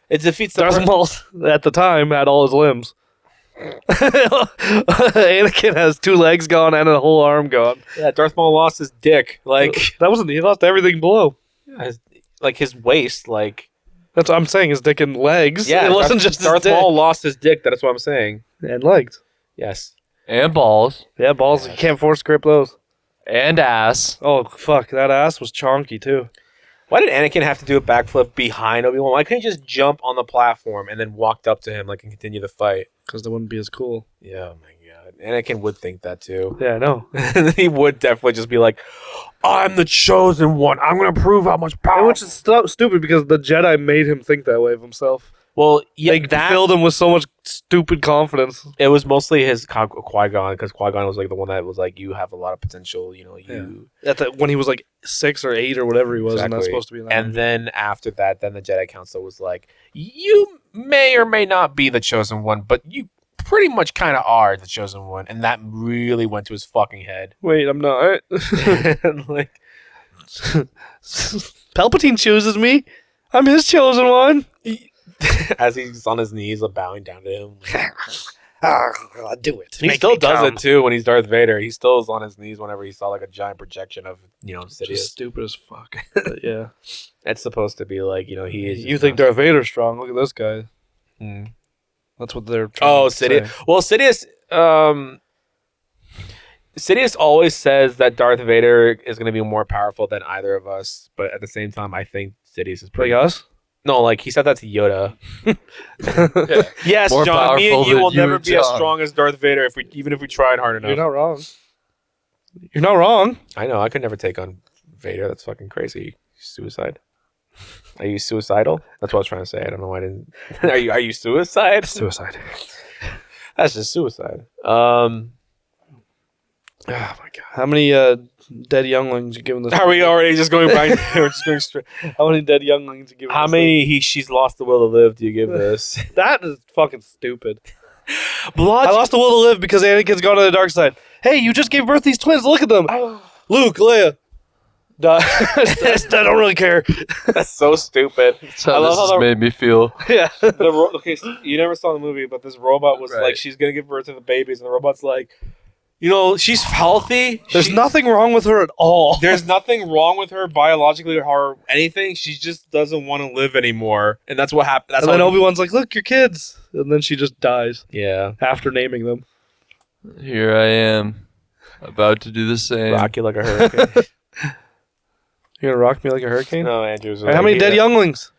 It defeats the Darth Maul at the time had all his limbs. Anakin has 2 legs gone and a whole arm gone. Yeah, Darth Maul lost his dick. Like That wasn't, he lost everything below. his waist. Like That's what I'm saying, his dick and legs. yeah, It wasn't just his Darth dick. Maul lost his dick. That's what I'm saying. And legs. Yes. And balls. Yeah, balls. You can't force grip those. And ass. Oh fuck, that ass was chonky too. Why did Anakin have to do a backflip behind Obi-Wan? Why couldn't he just jump on the platform and then walked up to him and continue the fight? Because they wouldn't be as cool. Yeah, oh my god. Anakin would think that too. Yeah, I know. He would definitely just be like, I'm the chosen one. I'm going to prove how much power. Which is stupid because the Jedi made him think that way of himself. Well, yeah, They filled him with so much stupid confidence. it was mostly his Qui-Gon, because Qui-Gon was like the one that was like, you have a lot of potential, When he was like 6 or 8 or whatever he was, and that's Exactly. supposed to be that. And then after that, then the Jedi Council was like, you may or may not be the chosen one, but you pretty much kind of are the chosen one. And that really went to his fucking head. Wait, I'm not. Like, Palpatine chooses me. I'm his chosen one. as he's on his knees, bowing down to him. I'll do it. He still does it too when he's Darth Vader. He still is on his knees whenever he saw like a giant projection of Just Sidious. stupid as fuck. But yeah. It's supposed to be like he is. You think Darth Vader's strong? Look at this guy. Mm. That's what they're trying to Sidious. say. Well, Sidious always says that Darth Vader is going to be more powerful than either of us, but at the same time, I think Sidious is Like pretty. us? No, like he said that to Yoda. Yeah. Yes, More John. Me and powerful you than will you, never be as John. strong as Darth Vader even if we tried hard enough. You're not wrong. You're not wrong. I know. I could never take on Vader. That's fucking crazy. Suicide. Are you suicidal? That's what I was trying to say. I don't know why I didn't. Are you suicide? Suicide. That's just suicide. Oh my god. How many dead younglings you giving this? Are we already just going back? We're just going straight. How many dead younglings you giving How this many she's lost the will to live do you give this? thing? That is fucking stupid. Blood. I lost the will to live because Anakin's gone to the dark side. Hey, you just gave birth to these twins. Look at them. Luke, Leia. I don't really care. That's so stupid. That's how I love this how has the- made me feel. Yeah. Okay, so you never saw the movie, but this robot was Right. like, she's gonna give birth to the babies, and the robot's like, she's healthy. There's She's- nothing wrong with her at all. There's nothing wrong with her biologically or anything. She just doesn't want to live anymore, and that's what happened. That's And then how Obi-Wan's like, look, your kids. And then she just dies yeah, after naming them. Here I am, about to do the same. rock you like a hurricane. You're going to rock me like a hurricane? No, Andrew's. All right, how many dead younglings?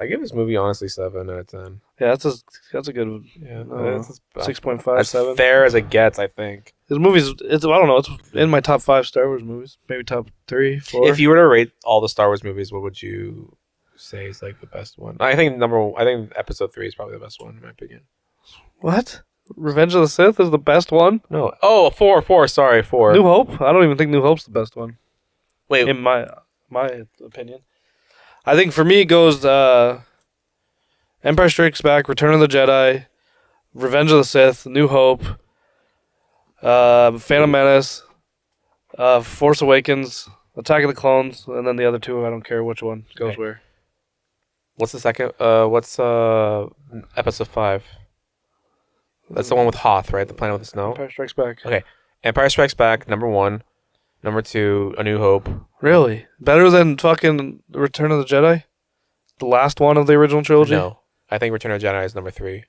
I give this movie honestly 7 out of 10. Yeah, that's a good Yeah, that's 6.5, That's 7. fair as it gets, I think. This movie's, I don't know, it's in my top 5 Star Wars movies. Maybe top 3, 4. If you were to rate all the Star Wars movies, what would you say is like the best one? I think Episode 3 is probably the best one in my opinion. What? Revenge of the Sith is the best one? No, 4. Sorry, 4. New Hope? I don't even think New Hope's the best one. Wait, In my opinion. I think for me it goes Empire Strikes Back, Return of the Jedi, Revenge of the Sith, New Hope, Phantom Menace, Force Awakens, Attack of the Clones, and then the other 2, I don't care which one goes Okay. where. what's the second? What's Episode 5? That's the one with Hoth, right? The planet with the snow. Empire Strikes Back. Okay. Empire Strikes Back, number 1. Number 2, A New Hope. Really? Better than fucking Return of the Jedi? The last one of the original trilogy? No, I think Return of the Jedi is number 3.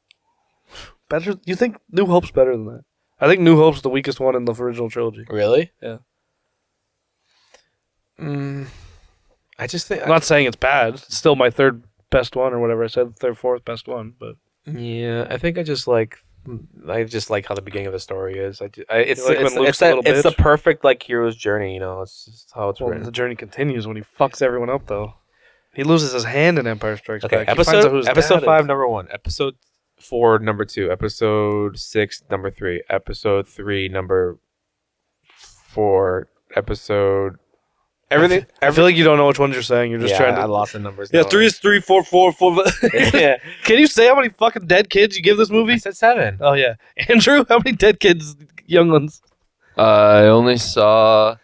Better? You think New Hope's better than that? I think New Hope's the weakest one in the original trilogy. Really? Yeah. I just think. I'm not saying it's bad. It's still my 3rd best one or whatever I said. 3rd, 4th best one, but Yeah, I think I just like how the beginning of the story is. It's You like when it's Luke's a little it's the bitch? perfect like hero's journey. It's just how it's well, written. the journey continues when he fucks everyone up, though. He loses his hand in Empire Strikes Okay, Back. He finds out who his episode dad 5, is. number 1. Episode 4, number 2. Episode 6, number 3. Episode 3, number 4. Episode everything. I feel like you don't know which ones you're saying. You're just trying to. I lost the numbers. Yeah, now. 3 is 3, 4, 4, 4. Yeah, Can you say how many fucking dead kids you give this I movie? said 7. Oh yeah, Andrew, how many dead kids, young ones? I only saw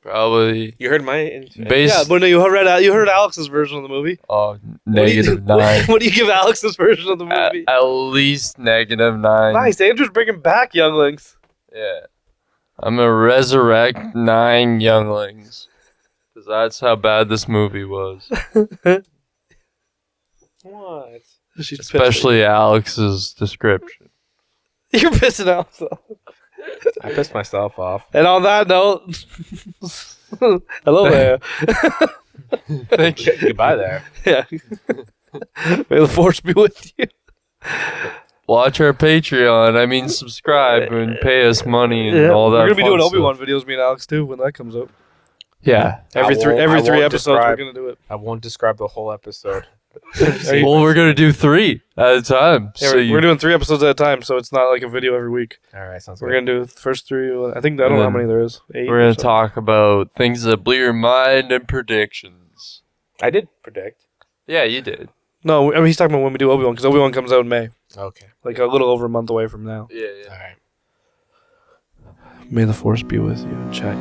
probably You heard my base. Yeah, but no, you heard Alex's version of the movie. Oh, What do you- -9. What do you give Alex's version of the movie? At least -9. Nice, Andrew's bringing back younglings. Yeah. I'm gonna resurrect 9 younglings. Because that's how bad this movie was. What? She's Especially Alex's description. You're pissing off. I pissed myself off. And on that note, hello there. Thank you. Goodbye there. Yeah. May the force be with you. Watch our Patreon. I mean, subscribe and pay us money and all that. We're gonna be doing fun Obi-Wan stuff. videos, me and Alex too, when that comes out. Yeah. Every I three won't episodes, describe- we're gonna do it. I won't describe the whole episode. Well, we're gonna do 3 at a time. Yeah, so we're doing 3 episodes at a time, so it's not like a video every week. All right, sounds We're good. gonna do the first 3. I think I don't know how many there is. 8. we're or gonna so. talk about things that blew your mind and predictions. I did predict. Yeah, you did. No, I mean he's talking about when we do Obi-Wan, because Obi-Wan comes out in May, Okay. like a little over a month away from now. Yeah, All right. May the force be with you, chat.